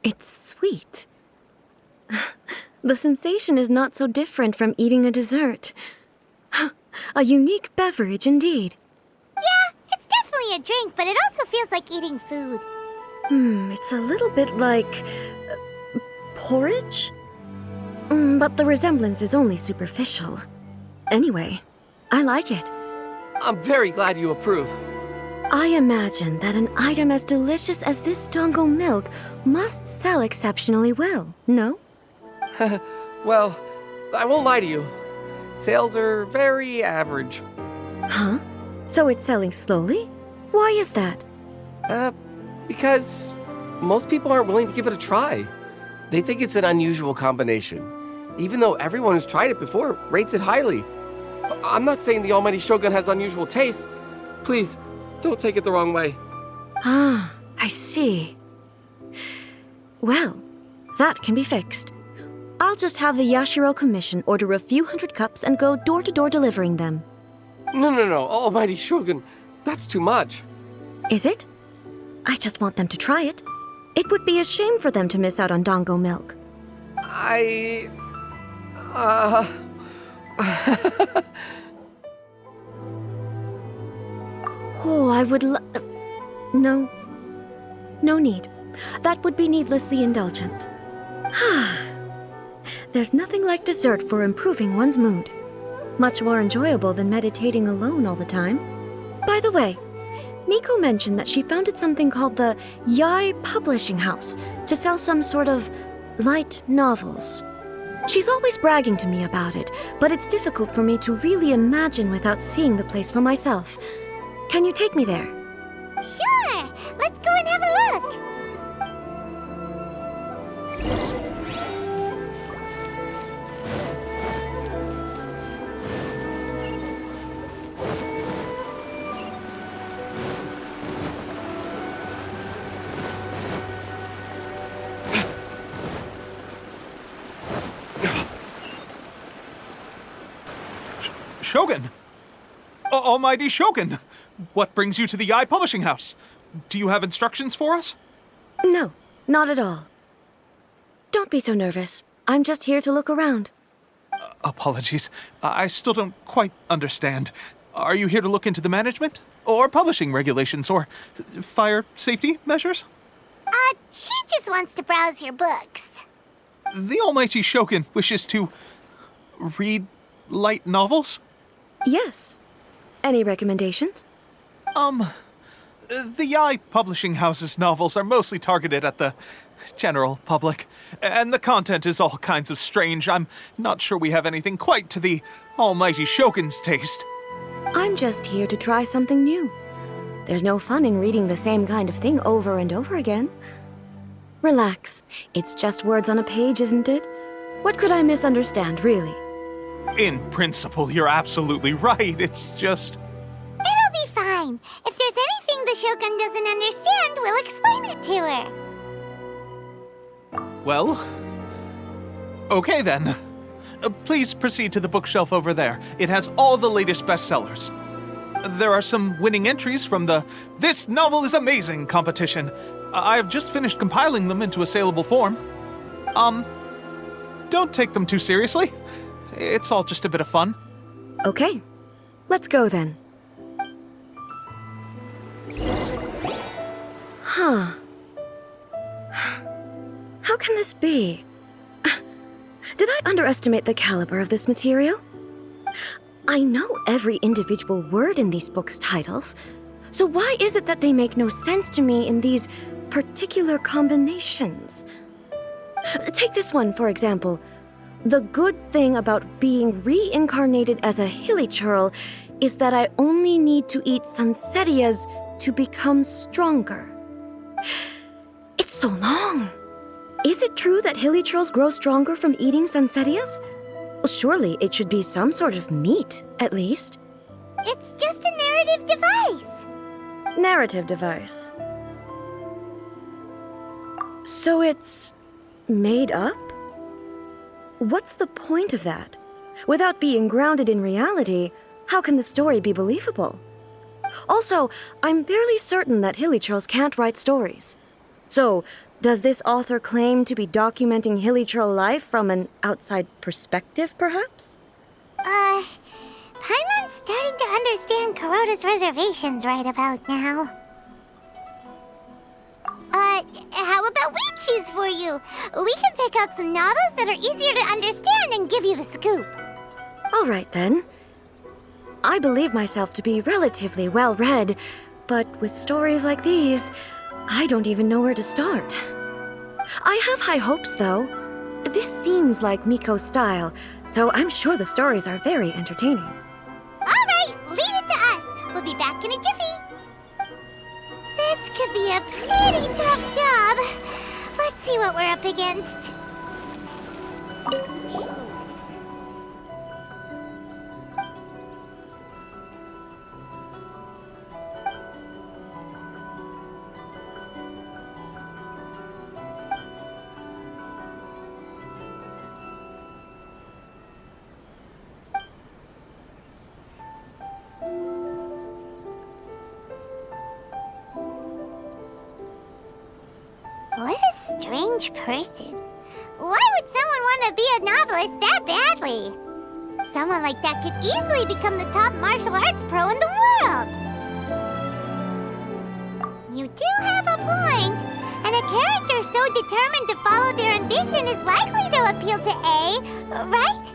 It's sweet. The sensation is not so different from eating a dessert. A unique beverage indeed. Yeah, it's definitely a drink, but it also feels like eating food. It's a little bit like porridge? But the resemblance is only superficial. Anyway, I like it. I'm very glad you approve. I imagine that an item as delicious as this dango milk must sell exceptionally well, no? Well, I won't lie to you. Sales are very average. Huh? So it's selling slowly? Why is that? Because most people aren't willing to give it a try. They think it's an unusual combination, even though everyone who's tried it before rates it highly. I'm not saying the almighty shogun has unusual tastes. Please, don't take it the wrong way. Ah, I see. Well, that can be fixed. I'll just have the Yashiro Commission order a few hundred cups and go door-to-door delivering them. No, almighty shogun. That's too much. Is it? I just want them to try it. It would be a shame for them to miss out on dango milk. Oh, I would No. No need. That would be needlessly indulgent. There's nothing like dessert for improving one's mood. Much more enjoyable than meditating alone all the time. By the way, Miko mentioned that she founded something called the Yae Publishing House to sell some sort of light novels. She's always bragging to me about it, but it's difficult for me to really imagine without seeing the place for myself. Can you take me there? Sure! Let's go and have a look! Shogun! Almighty Shogun! What brings you to the Yae Publishing House? Do you have instructions for us? No, not at all. Don't be so nervous. I'm just here to look around. Apologies. I still don't quite understand. Are you here to look into the management? Or publishing regulations? Or fire safety measures? She just wants to browse your books. The Almighty Shogun wishes to read light novels? Yes. Any recommendations? The Yae Publishing House's novels are mostly targeted at the general public, and the content is all kinds of strange. I'm not sure we have anything quite to the Almighty Shogun's taste. I'm just here to try something new. There's no fun in reading the same kind of thing over and over again. Relax. It's just words on a page, isn't it? What could I misunderstand, really? In principle, you're absolutely right. It's just... It'll be fine. If there's anything the Shogun doesn't understand, we'll explain it to her. Well... okay then. Please proceed to the bookshelf over there. It has all the latest bestsellers. There are some winning entries from the This Novel is Amazing competition. I've just finished compiling them into a saleable form. Don't take them too seriously. It's all just a bit of fun. Okay. Let's go then. Huh. How can this be? Did I underestimate the caliber of this material? I know every individual word in these books' titles, so why is it that they make no sense to me in these particular combinations? Take this one, for example. The good thing about being reincarnated as a hilly churl is that I only need to eat sunsetias to become stronger. It's so long. Is it true that hilly churls grow stronger from eating sunsetias? Well, surely it should be some sort of meat, at least. It's just a narrative device. Narrative device. So it's made up? What's the point of that? Without being grounded in reality, how can the story be believable? Also, I'm fairly certain that hilly churls can't write stories. So, does this author claim to be documenting hilly churl life from an outside perspective, perhaps? Paimon's starting to understand Kuroda's reservations right about now. How about we choose for you? We can pick out some novels that are easier to understand and give you the scoop. All right, then. I believe myself to be relatively well-read, but with stories like these, I don't even know where to start. I have high hopes, though. This seems like Miko's style, so I'm sure the stories are very entertaining. All right, leave it to us. We'll be back in a jiffy. This could be a pretty tough job. Let's see what we're up against. What a strange person. Why would someone want to be a novelist that badly? Someone like that could easily become the top martial arts pro in the world. You do have a point. And a character so determined to follow their ambition is likely to appeal to A, right?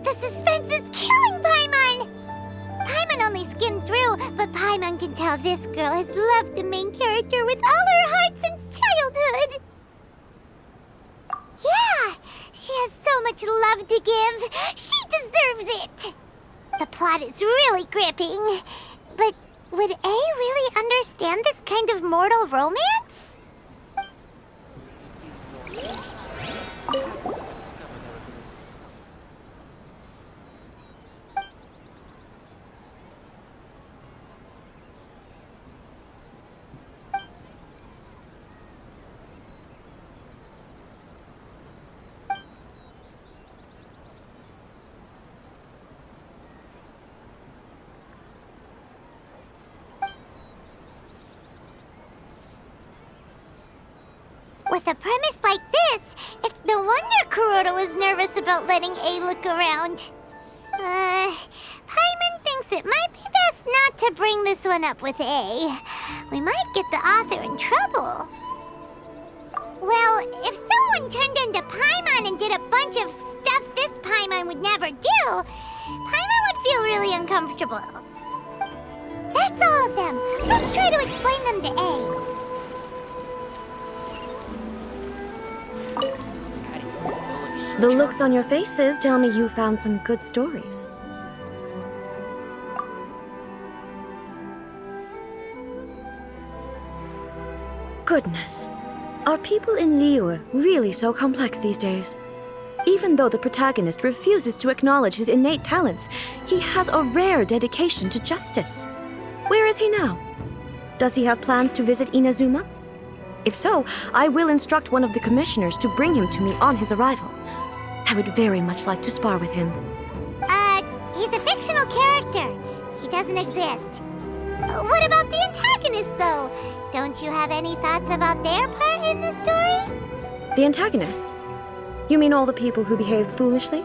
The suspense is killing Paimon! Paimon only skimmed through, but Paimon can tell this girl has loved the main character with all her heart since childhood. Yeah, she has so much love to give. She deserves it. The plot is really gripping. But would A really understand this kind of mortal romance? With a premise like this, it's no wonder Kuroda was nervous about letting A look around. Paimon thinks it might be best not to bring this one up with A. We might get the author in trouble. Well, if someone turned into Paimon and did a bunch of stuff this Paimon would never do, Paimon would feel really uncomfortable. That's all of them. Let's try to explain them to A. The looks on your faces tell me you found some good stories. Goodness. Are people in Liyue really so complex these days? Even though the protagonist refuses to acknowledge his innate talents, he has a rare dedication to justice. Where is he now? Does he have plans to visit Inazuma? If so, I will instruct one of the commissioners to bring him to me on his arrival. I would very much like to spar with him. He's a fictional character. He doesn't exist. What about the antagonists, though? Don't you have any thoughts about their part in the story? The antagonists? You mean all the people who behaved foolishly?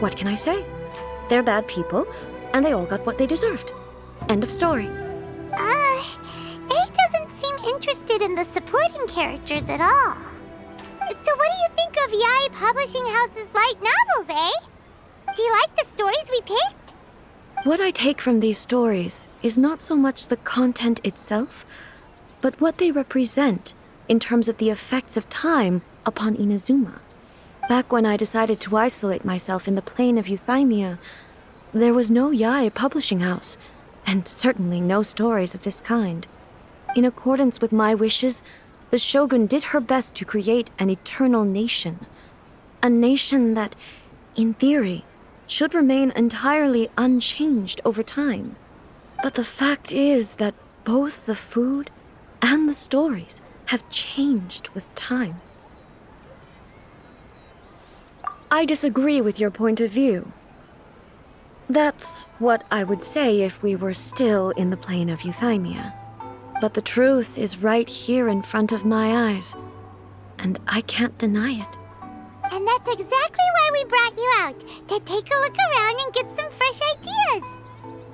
What can I say? They're bad people, and they all got what they deserved. End of story. A doesn't seem interested in the supporting characters at all. So what do you think of Yae Publishing House's light novels, eh? Do you like the stories we picked? What I take from these stories is not so much the content itself, but what they represent in terms of the effects of time upon Inazuma. Back when I decided to isolate myself in the plane of Euthymia, there was no Yae Publishing House, and certainly no stories of this kind. In accordance with my wishes, the shogun did her best to create an eternal nation. A nation that, in theory, should remain entirely unchanged over time. But the fact is that both the food and the stories have changed with time. I disagree with your point of view. That's what I would say if we were still in the plane of Euthymia. But the truth is right here in front of my eyes, and I can't deny it. And that's exactly why we brought you out, to take a look around and get some fresh ideas.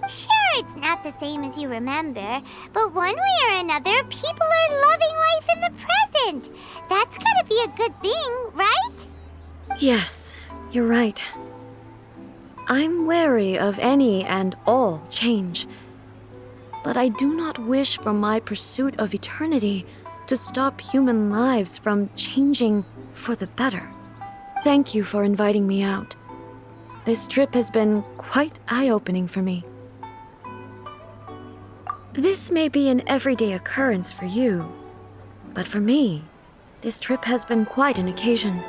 Sure, it's not the same as you remember, but one way or another, people are loving life in the present. That's gotta be a good thing, right? Yes, you're right. I'm wary of any and all change. But I do not wish for my pursuit of eternity to stop human lives from changing for the better. Thank you for inviting me out. This trip has been quite eye-opening for me. This may be an everyday occurrence for you, but for me, this trip has been quite an occasion.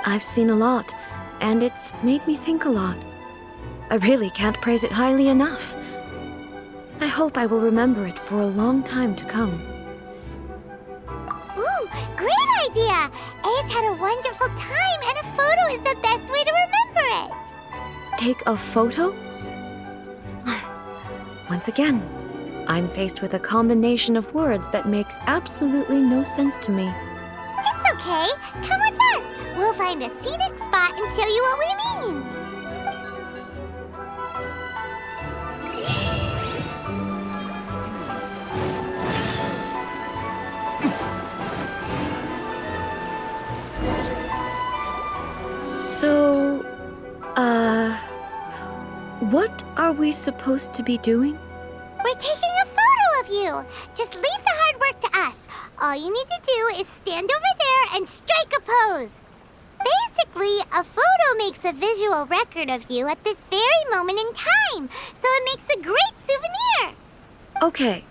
I've seen a lot, and it's made me think a lot. I really can't praise it highly enough. I hope I will remember it for a long time to come. Ooh, great idea! A's had a wonderful time, and a photo is the best way to remember it. Take a photo? Once again, I'm faced with a combination of words that makes absolutely no sense to me. It's okay. Come with us. We'll find a scenic spot and show you what we mean. So, what are we supposed to be doing? We're taking a photo of you. Just leave the hard work to us. All you need to do is stand over there and strike a pose. Basically, a photo makes a visual record of you at this very moment in time, so it makes a great souvenir. Okay,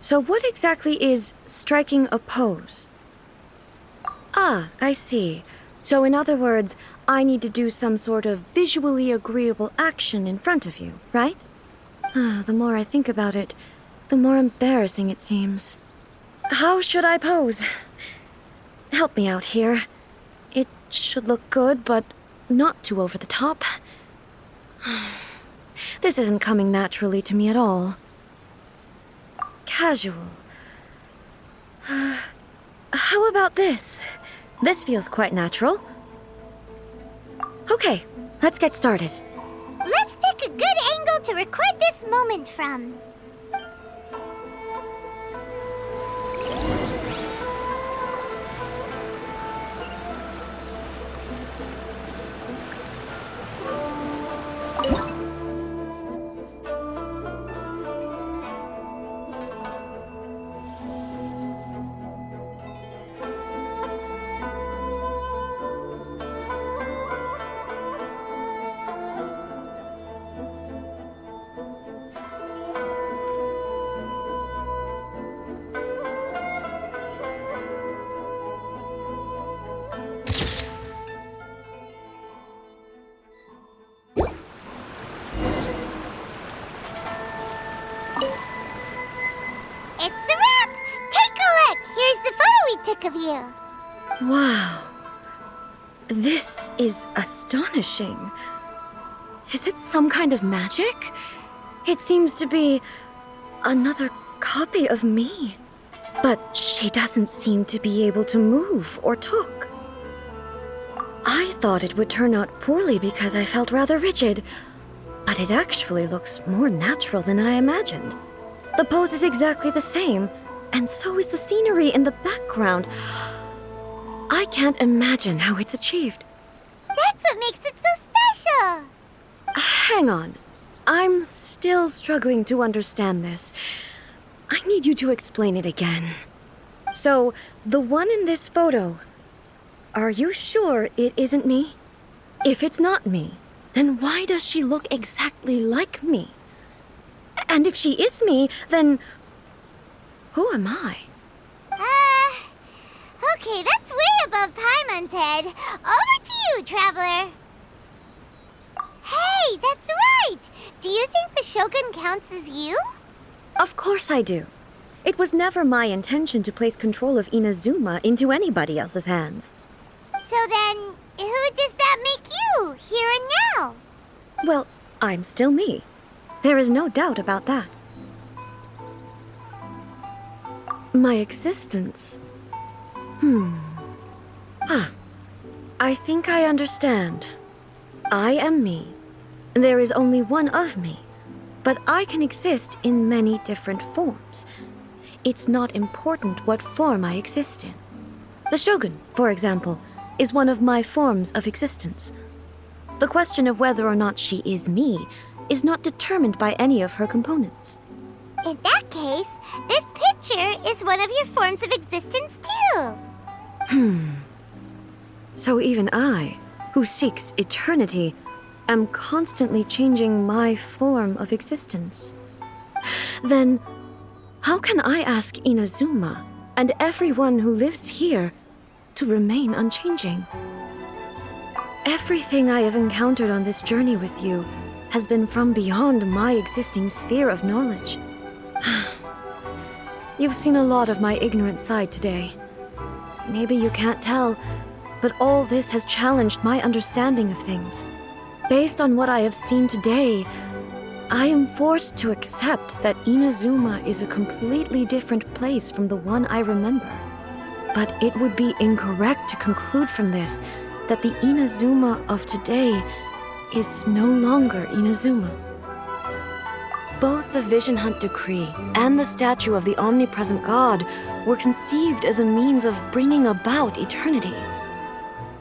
so what exactly is striking a pose? Ah, I see. So in other words, I need to do some sort of visually agreeable action in front of you, right? The more I think about it, the more embarrassing it seems. How should I pose? Help me out here. It should look good, but not too over the top. This isn't coming naturally to me at all. Casual. How about this? This feels quite natural. Okay, let's get started. Let's pick a good angle to record this moment from. It's a wrap! Take a look! Here's the photo we took of you. Wow. This is astonishing. Is it some kind of magic? It seems to be Another copy of me. But she doesn't seem to be able to move or talk. I thought it would turn out poorly because I felt rather rigid, but it actually looks more natural than I imagined. The pose is exactly the same, and so is the scenery in the background. I can't imagine how it's achieved. That's what makes it so special! Hang on. I'm still struggling to understand this. I need you to explain it again. So, the one in this photo, are you sure it isn't me? If it's not me, then why does she look exactly like me? And if she is me, then who am I? Okay, that's way above Paimon's head. Over to you, Traveler. Hey, that's right! Do you think the Shogun counts as you? Of course I do. It was never my intention to place control of Inazuma into anybody else's hands. So then, who does that make you, here and now? Well, I'm still me. There is no doubt about that. My existence. I think I understand. I am me. There is only one of me, but I can exist in many different forms. It's not important what form I exist in. The Shogun, for example, is one of my forms of existence. The question of whether or not she is me is not determined by any of her components. In that case, this picture is one of your forms of existence too. So even I, who seeks eternity, am constantly changing my form of existence. Then, how can I ask Inazuma and everyone who lives here to remain unchanging? Everything I have encountered on this journey with you has been from beyond my existing sphere of knowledge. You've seen a lot of my ignorant side today. Maybe you can't tell, but all this has challenged my understanding of things. Based on what I have seen today, I am forced to accept that Inazuma is a completely different place from the one I remember. But it would be incorrect to conclude from this that the Inazuma of today is no longer Inazuma. Both the Vision Hunt Decree and the statue of the omnipresent god were conceived as a means of bringing about eternity.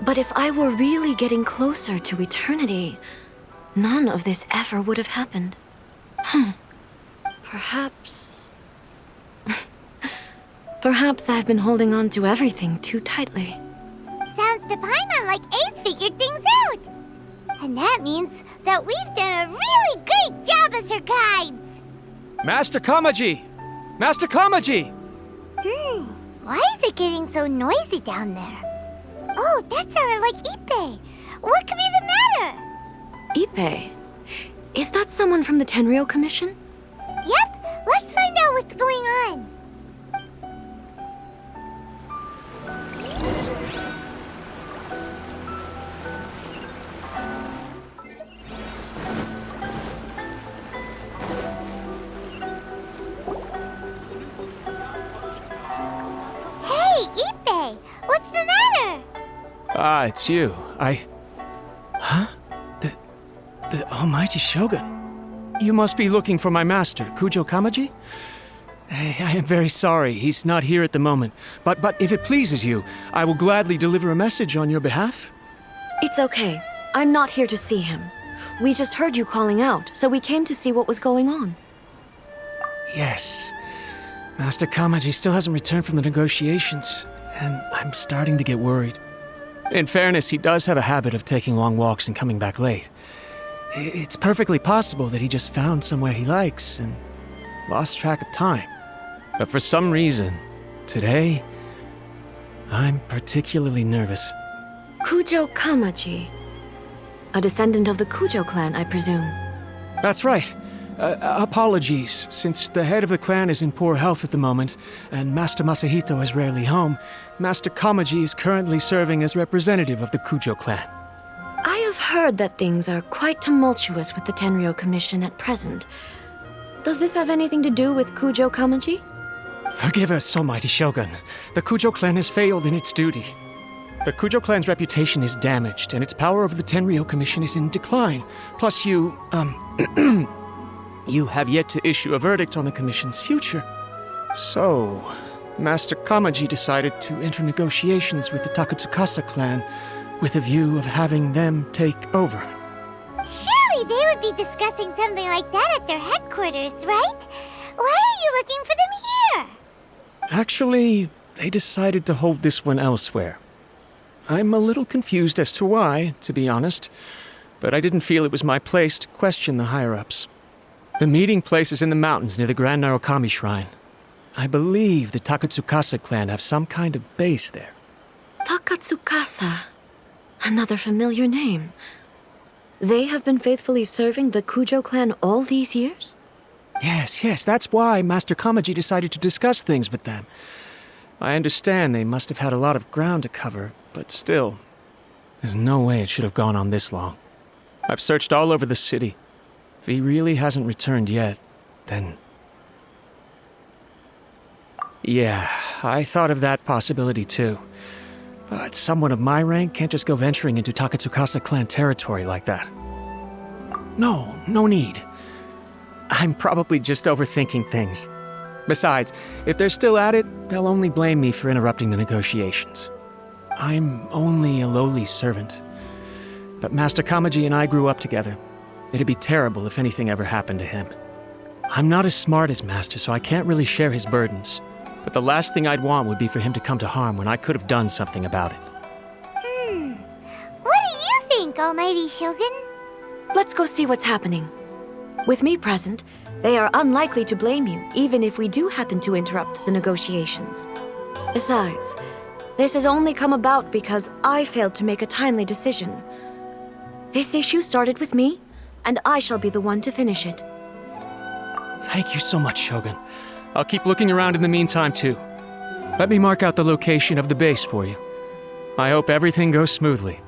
But if I were really getting closer to eternity, none of this ever would have happened. Perhaps... Perhaps I've been holding on to everything too tightly. Sounds to Paimon like Ace figured things out. And that means that we've done a really great job as her guides. Master Kamaji! Master Kamaji! Why is it getting so noisy down there? Oh, that sounded like Ippei. What could be the matter? Ippei? Is that someone from the Tenryou Commission? Yep, let's find out what's going on. Hey, Ippei, what's the matter? Ah, it's you. Huh? The almighty Shogun. You must be looking for my master, Kujou Kamaji? I am very sorry, he's not here at the moment. But if it pleases you, I will gladly deliver a message on your behalf. It's okay. I'm not here to see him. We just heard you calling out, so we came to see what was going on. Yes. Master Kamaji still hasn't returned from the negotiations, and I'm starting to get worried. In fairness, he does have a habit of taking long walks and coming back late. It's perfectly possible that he just found somewhere he likes and lost track of time. But for some reason, today, I'm particularly nervous. Kujou Kamaji. A descendant of the Kujou clan, I presume. That's right. Apologies, since the head of the clan is in poor health at the moment, and Master Masahito is rarely home, Master Kamaji is currently serving as representative of the Kujou clan. I have heard that things are quite tumultuous with the Tenryou Commission at present. Does this have anything to do with Kujou Kamaji? Forgive us, almighty Shogun. The Kujou clan has failed in its duty. The Kujou clan's reputation is damaged, and its power over the Tenryou Commission is in decline. Plus you, you have yet to issue a verdict on the Commission's future. So, Master Kamaji decided to enter negotiations with the Takatsukasa clan with a view of having them take over. Surely they would be discussing something like that at their headquarters, right? Why are you looking for them here? Actually, they decided to hold this one elsewhere. I'm a little confused as to why, to be honest, but I didn't feel it was my place to question the higher-ups. The meeting place is in the mountains near the Grand Narukami Shrine. I believe the Takatsukasa clan have some kind of base there. Takatsukasa. Another familiar name. They have been faithfully serving the Kujou clan all these years? Yes, that's why Master Kamaji decided to discuss things with them. I understand they must have had a lot of ground to cover, but still, there's no way it should have gone on this long. I've searched all over the city. If he really hasn't returned yet, then... Yeah, I thought of that possibility too. But someone of my rank can't just go venturing into Takatsukasa clan territory like that. No need. I'm probably just overthinking things. Besides, if they're still at it, they'll only blame me for interrupting the negotiations. I'm only a lowly servant. But Master Kamaji and I grew up together. It'd be terrible if anything ever happened to him. I'm not as smart as Master, so I can't really share his burdens. But the last thing I'd want would be for him to come to harm when I could have done something about it. What do you think, Almighty Shogun? Let's go see what's happening. With me present, they are unlikely to blame you, even if we do happen to interrupt the negotiations. Besides, this has only come about because I failed to make a timely decision. This issue started with me, and I shall be the one to finish it. Thank you so much, Shogun. I'll keep looking around in the meantime, too. Let me mark out the location of the base for you. I hope everything goes smoothly.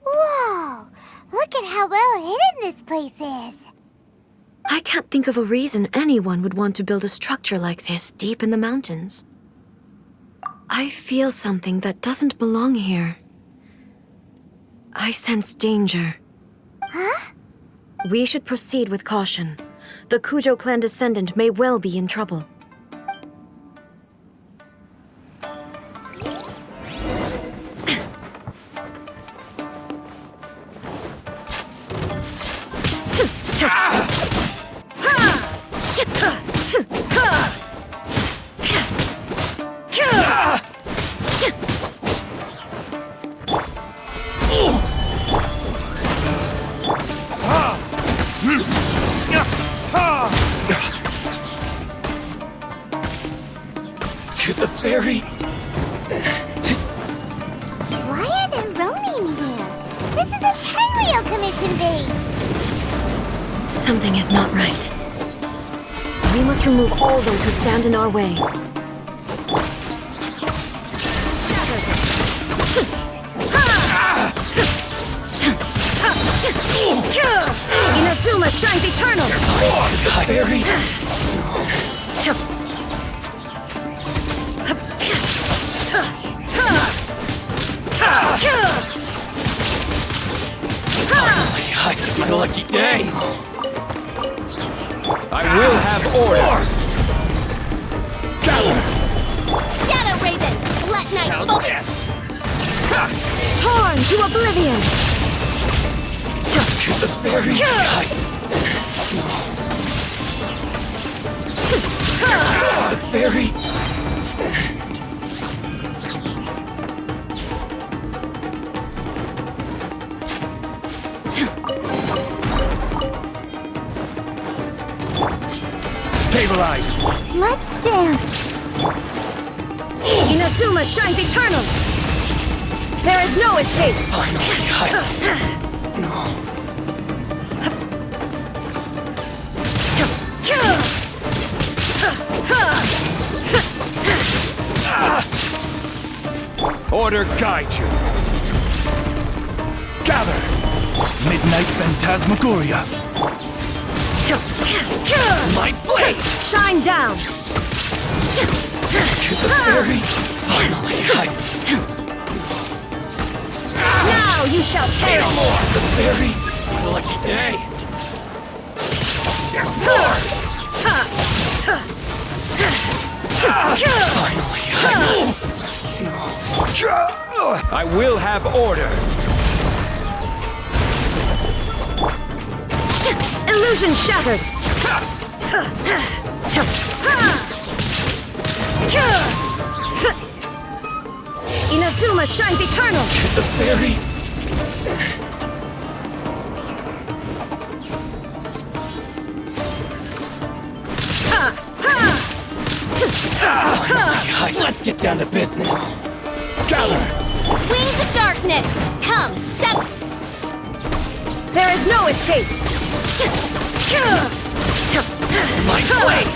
Whoa! Look at how well hidden this place is. I can't think of a reason anyone would want to build a structure like this deep in the mountains. I feel something that doesn't belong here. I sense danger. Huh? We should proceed with caution. The Kujou clan descendant may well be in trouble. To the ferry. Why are there Ronin here? This is a Tenryou Commission base. Something is not right. We must remove all those who stand in our way. Inazuma shines eternal! Ferry. Finally, it's my lucky day. I will have order! Gather! Shadow Raven! Let night How's fall! this? Torn to oblivion! To the very eye! The very... Stabilize! Let's dance! Inazuma shines eternal! There is no escape! Order guide you! Gather! Midnight Phantasmagoria! My blade! Shine down! To the very... Finally, Now you shall no perish! more! The very... Lucky day! There's more! Finally, I will have order! Illusion shattered! Inazuma shines eternal! The very... Let's get down to business. Gather! Wings of darkness! Come, step! There is no escape! My blade!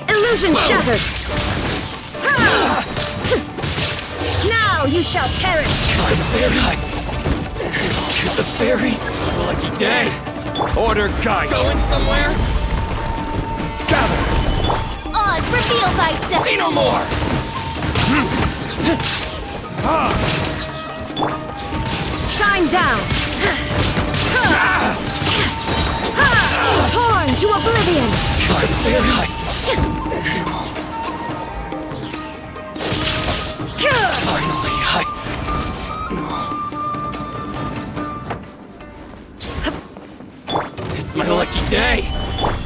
Illusion shattered! Now you shall perish! My very... To the very... Lucky day! Order guide you! Going somewhere? Gather! Oz, reveal thyself! Say no more! Shine down! Torn to oblivion! My very... Finally, It's my lucky day!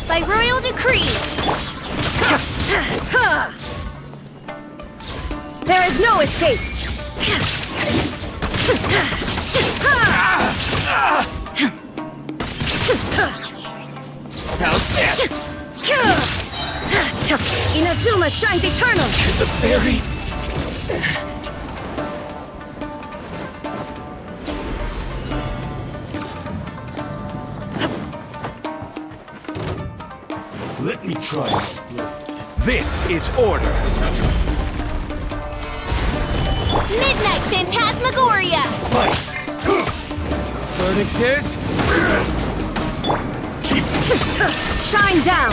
By royal decree! There is no escape! How's this? Inazuma shines eternal! The very... Let me try. This is order. Midnight Phantasmagoria! Vice. Verdict is... Keep... Shine down!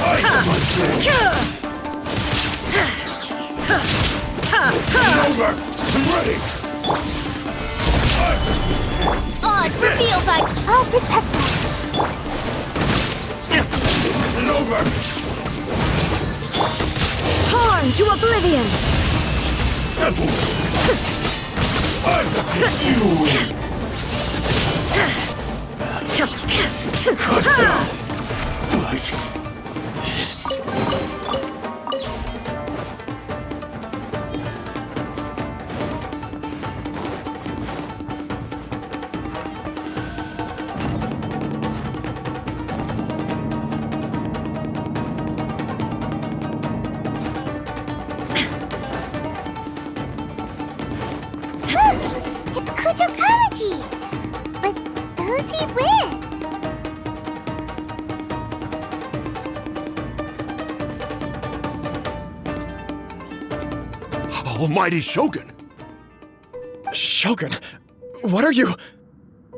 Eyes on my blade. Over. I'm ready. Oz, reveal thy... I'll protect us! And over. Torn to oblivion! Cut down. Like this. It's Kujou Kamaji! But who's he with? Almighty Shogun! Shogun, what are you...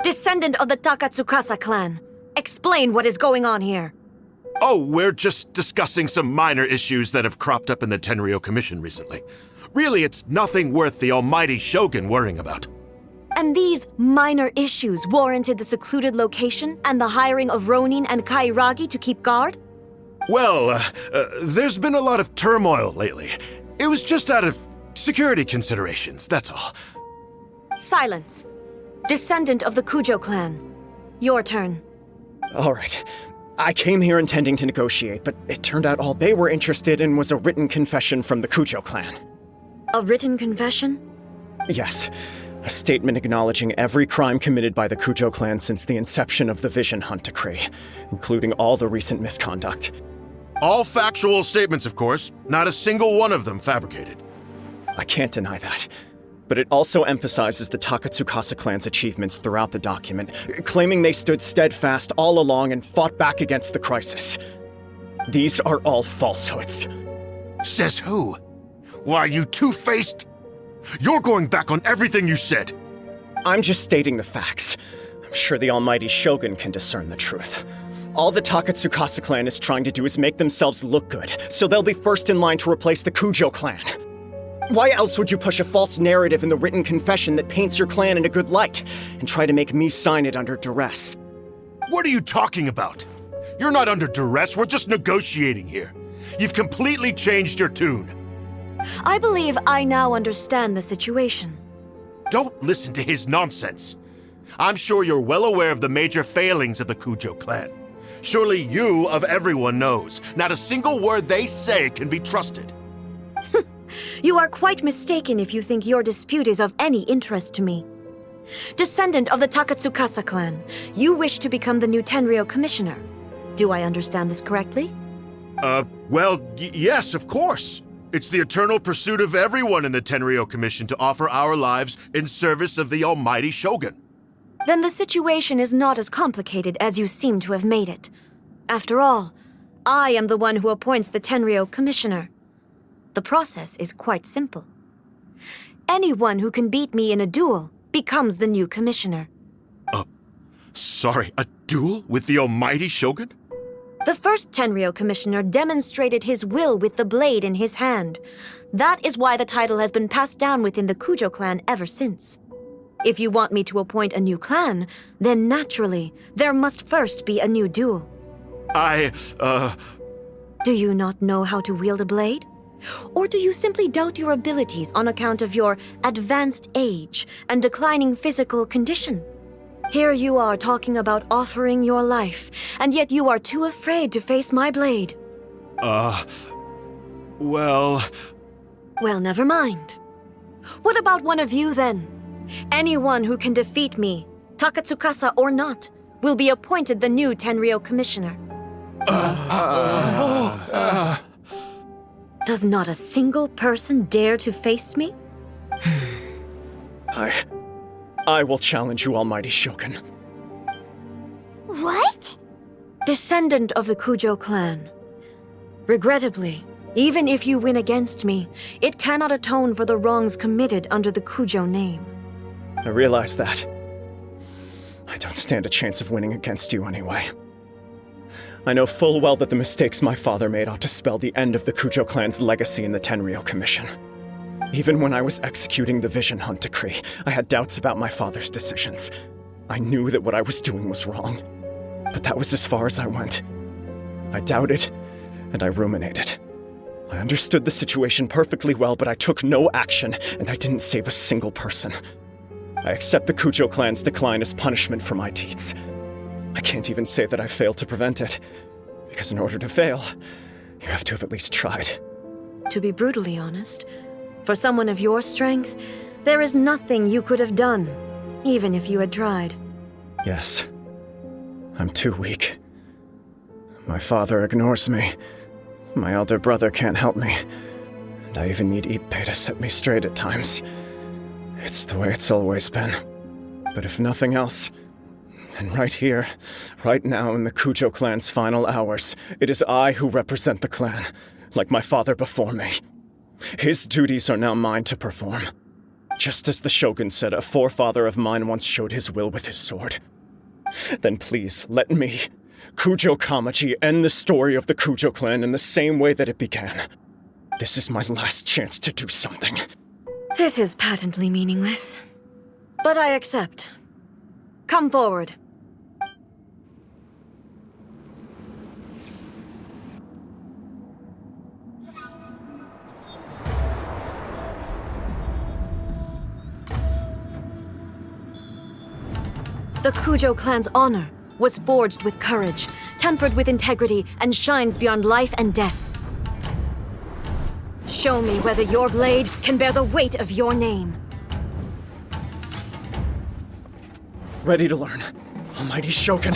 Descendant of the Takatsukasa clan, explain what is going on here. Oh, we're just discussing some minor issues that have cropped up in the Tenryou Commission recently. Really, it's nothing worth the almighty shogun worrying about. And these minor issues warranted the secluded location and the hiring of Ronin and Kairagi to keep guard? Well, there's been a lot of turmoil lately. It was just out of security considerations, that's all. Silence. Descendant of the Kujou clan. Your turn. All right. I came here intending to negotiate, but it turned out all they were interested in was a written confession from the Kujou clan. A written confession? Yes. A statement acknowledging every crime committed by the Kujou clan since the inception of the Vision Hunt Decree, including all the recent misconduct. All factual statements, of course. Not a single one of them fabricated. I can't deny that. But it also emphasizes the Takatsukasa clan's achievements throughout the document, claiming they stood steadfast all along and fought back against the crisis. These are all falsehoods. Says who? Why, you two-faced... You're going back on everything you said. I'm just stating the facts. I'm sure the almighty shogun can discern the truth. All the Takatsukasa clan is trying to do is make themselves look good, so they'll be first in line to replace the Kujou clan. Why else would you push a false narrative in the written confession that paints your clan in a good light, and try to make me sign it under duress? What are you talking about? You're not under duress, we're just negotiating here. You've completely changed your tune. I believe I now understand the situation. Don't listen to his nonsense. I'm sure you're well aware of the major failings of the Kujou clan. Surely you, of everyone, knows. Not a single word they say can be trusted. You are quite mistaken if you think your dispute is of any interest to me. Descendant of the Takatsukasa clan, you wish to become the new Tenryou commissioner. Do I understand this correctly? Well, yes, of course. It's the eternal pursuit of everyone in the Tenryou Commission to offer our lives in service of the almighty shogun. Then the situation is not as complicated as you seem to have made it. After all, I am the one who appoints the Tenryou commissioner. The process is quite simple. Anyone who can beat me in a duel becomes the new commissioner. Sorry, a duel with the almighty shogun? The first Tenryou commissioner demonstrated his will with the blade in his hand. That is why the title has been passed down within the Kujou clan ever since. If you want me to appoint a new clan, then naturally, there must first be a new duel. Do you not know how to wield a blade? Or do you simply doubt your abilities on account of your advanced age and declining physical condition? Here you are talking about offering your life, and yet you are too afraid to face my blade. Well, never mind. What about one of you, then? Anyone who can defeat me, Takatsukasa or not, will be appointed the new Tenryou commissioner. Does not a single person dare to face me? I will challenge you, almighty shogun. What? Descendant of the Kujou clan. Regrettably, even if you win against me, it cannot atone for the wrongs committed under the Kujou name. I realize that. I don't stand a chance of winning against you anyway. I know full well that the mistakes my father made ought to spell the end of the Kujou clan's legacy in the Tenryou Commission. Even when I was executing the Vision Hunt Decree, I had doubts about my father's decisions. I knew that what I was doing was wrong. But that was as far as I went. I doubted, and I ruminated. I understood the situation perfectly well, but I took no action, and I didn't save a single person. I accept the Kujou clan's decline as punishment for my deeds. I can't even say that I failed to prevent it, because in order to fail, you have to have at least tried. To be brutally honest, for someone of your strength, there is nothing you could have done, even if you had tried. Yes. I'm too weak. My father ignores me. My elder brother can't help me. And I even need Ippei to set me straight at times. It's the way it's always been. But if nothing else, then right here, right now in the Kujou clan's final hours, it is I who represent the clan, like my father before me. His duties are now mine to perform. Just as the shogun said a forefather of mine once showed his will with his sword. Then please, let me, Kujou Kamaji end the story of the Kujou clan in the same way that it began. This is my last chance to do something. This is patently meaningless. But I accept. Come forward. The Kujou clan's honor was forged with courage, tempered with integrity, and shines beyond life and death. Show me whether your blade can bear the weight of your name. Ready to learn. Almighty Shogun.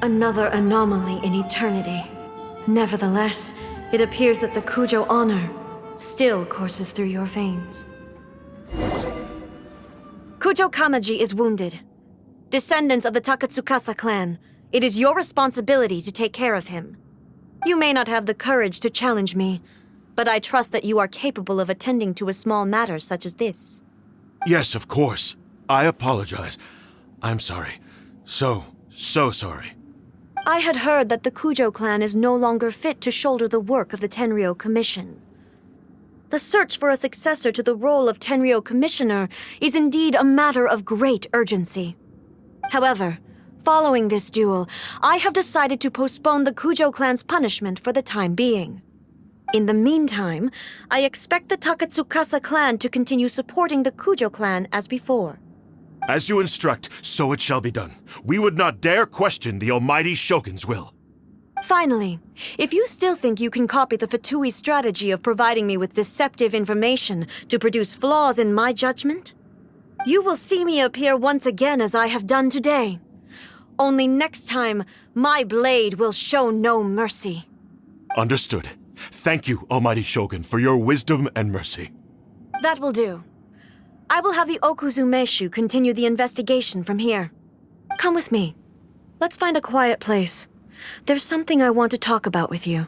Another anomaly in eternity. Nevertheless, it appears that the Kujou honor still courses through your veins. Kujou Kamaji is wounded. Descendants of the Takatsukasa clan, it is your responsibility to take care of him. You may not have the courage to challenge me, but I trust that you are capable of attending to a small matter such as this. Yes, of course. I apologize. I'm sorry. So sorry. I had heard that the Kujou clan is no longer fit to shoulder the work of the Tenryou Commission. The search for a successor to the role of Tenryou Commissioner is indeed a matter of great urgency. However, following this duel, I have decided to postpone the Kujou clan's punishment for the time being. In the meantime, I expect the Takatsukasa clan to continue supporting the Kujou clan as before. As you instruct, so it shall be done. We would not dare question the almighty Shogun's will. Finally, if you still think you can copy the Fatui strategy of providing me with deceptive information to produce flaws in my judgment, you will see me appear once again as I have done today. Only next time, my blade will show no mercy. Understood. Thank you, almighty Shogun, for your wisdom and mercy. That will do. I will have the Okuzumeshu continue the investigation from here. Come with me. Let's find a quiet place. There's something I want to talk about with you.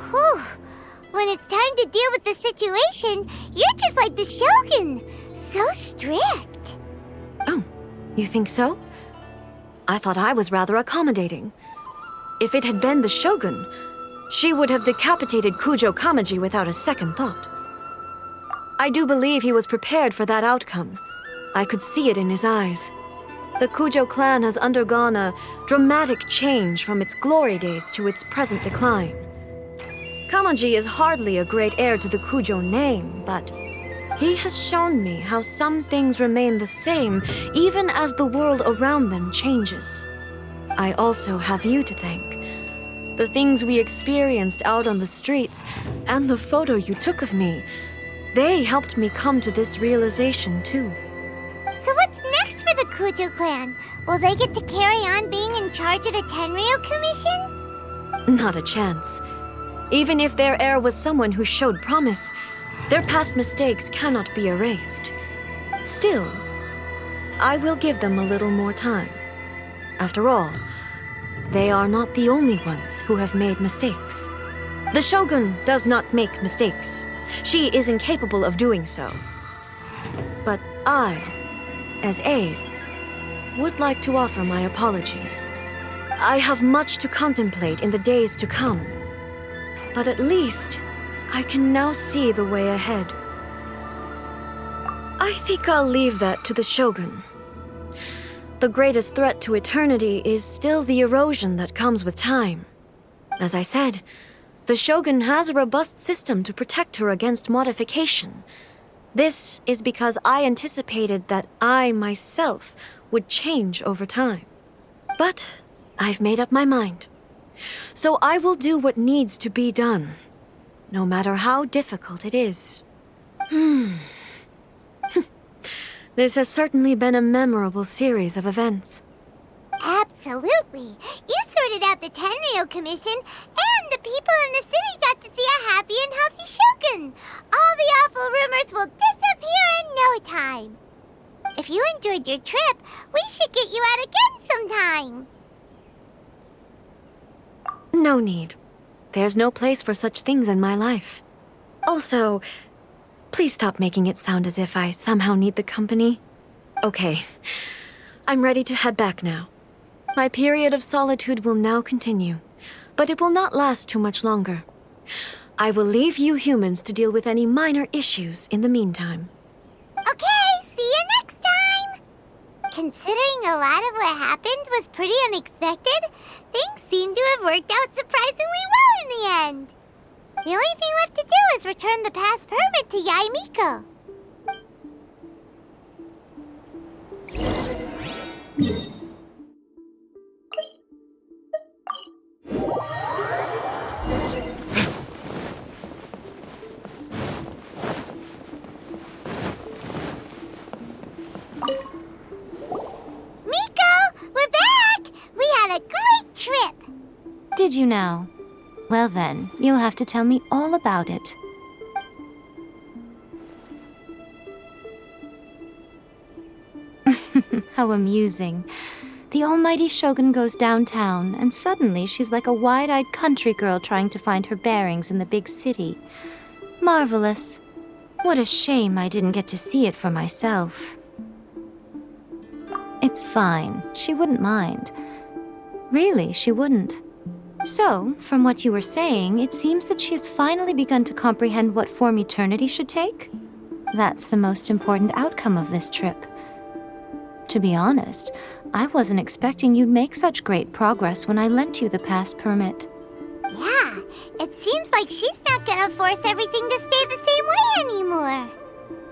Whew. When it's time to deal with the situation, you're just like the Shogun. So strict. Oh, you think so? I thought I was rather accommodating. If it had been the Shogun, she would have decapitated Kujou Kamaji without a second thought. I do believe he was prepared for that outcome. I could see it in his eyes. The Kujou clan has undergone a dramatic change from its glory days to its present decline. Kamaji is hardly a great heir to the Kujou name, but he has shown me how some things remain the same even as the world around them changes. I also have you to thank. The things we experienced out on the streets, and the photo you took of me, they helped me come to this realization too. So what's next for the Kujou clan? Will they get to carry on being in charge of the Tenryou Commission? Not a chance. Even if their heir was someone who showed promise, their past mistakes cannot be erased. Still, I will give them a little more time. After all, they are not the only ones who have made mistakes. The Shogun does not make mistakes. She is incapable of doing so. But I, as Ae, would like to offer my apologies. I have much to contemplate in the days to come. But at least, I can now see the way ahead. I think I'll leave that to the Shogun. The greatest threat to eternity is still the erosion that comes with time. As I said, the Shogun has a robust system to protect her against modification. This is because I anticipated that I myself would change over time. But I've made up my mind. So I will do what needs to be done, no matter how difficult it is. This has certainly been a memorable series of events. Absolutely. You sorted out the Tenryou Commission, and the people in the city got to see a happy and healthy Shogun. All the awful rumors will disappear in no time. If you enjoyed your trip, we should get you out again sometime. No need. There's no place for such things in my life. Also, please stop making it sound as if I somehow need the company. Okay, I'm ready to head back now. My period of solitude will now continue, but it will not last too much longer. I will leave you humans to deal with any minor issues in the meantime. Okay, see you next time! Considering a lot of what happened was pretty unexpected, things seem to have worked out surprisingly well in the end. The only thing left to do is return the pass permit to Yae Miko. We're back! We had a great trip! Did you now? Well then, you'll have to tell me all about it. How amusing. The almighty Shogun goes downtown, and suddenly she's like a wide-eyed country girl trying to find her bearings in the big city. Marvelous. What a shame I didn't get to see it for myself. It's fine. She wouldn't mind. Really, she wouldn't. So, from what you were saying, it seems that she has finally begun to comprehend what form eternity should take? That's the most important outcome of this trip. To be honest, I wasn't expecting you'd make such great progress when I lent you the pass permit. Yeah, it seems like she's not gonna force everything to stay the same way anymore.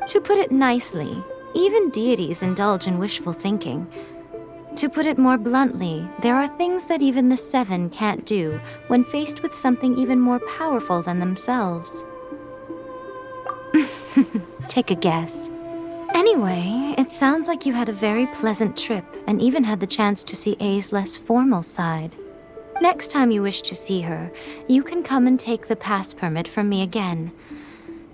To put it nicely, even deities indulge in wishful thinking. To put it more bluntly, there are things that even the Seven can't do when faced with something even more powerful than themselves. Take a guess. Anyway, it sounds like you had a very pleasant trip and even had the chance to see A's less formal side. Next time you wish to see her, you can come and take the pass permit from me again.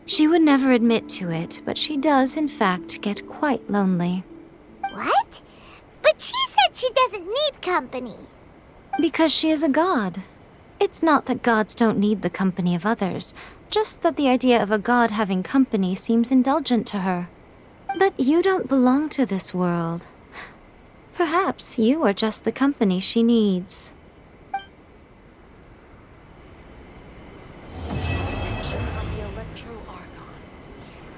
She would never admit to it, but she does, in fact, get quite lonely. What? But she said she doesn't need company. Because she is a god. It's not that gods don't need the company of others, just that the idea of a god having company seems indulgent to her. But you don't belong to this world. Perhaps you are just the company she needs.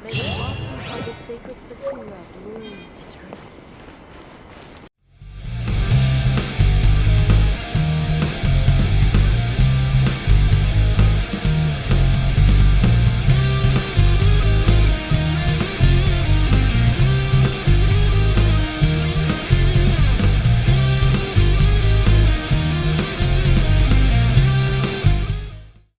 May the blossoms of the sacred sakura bloom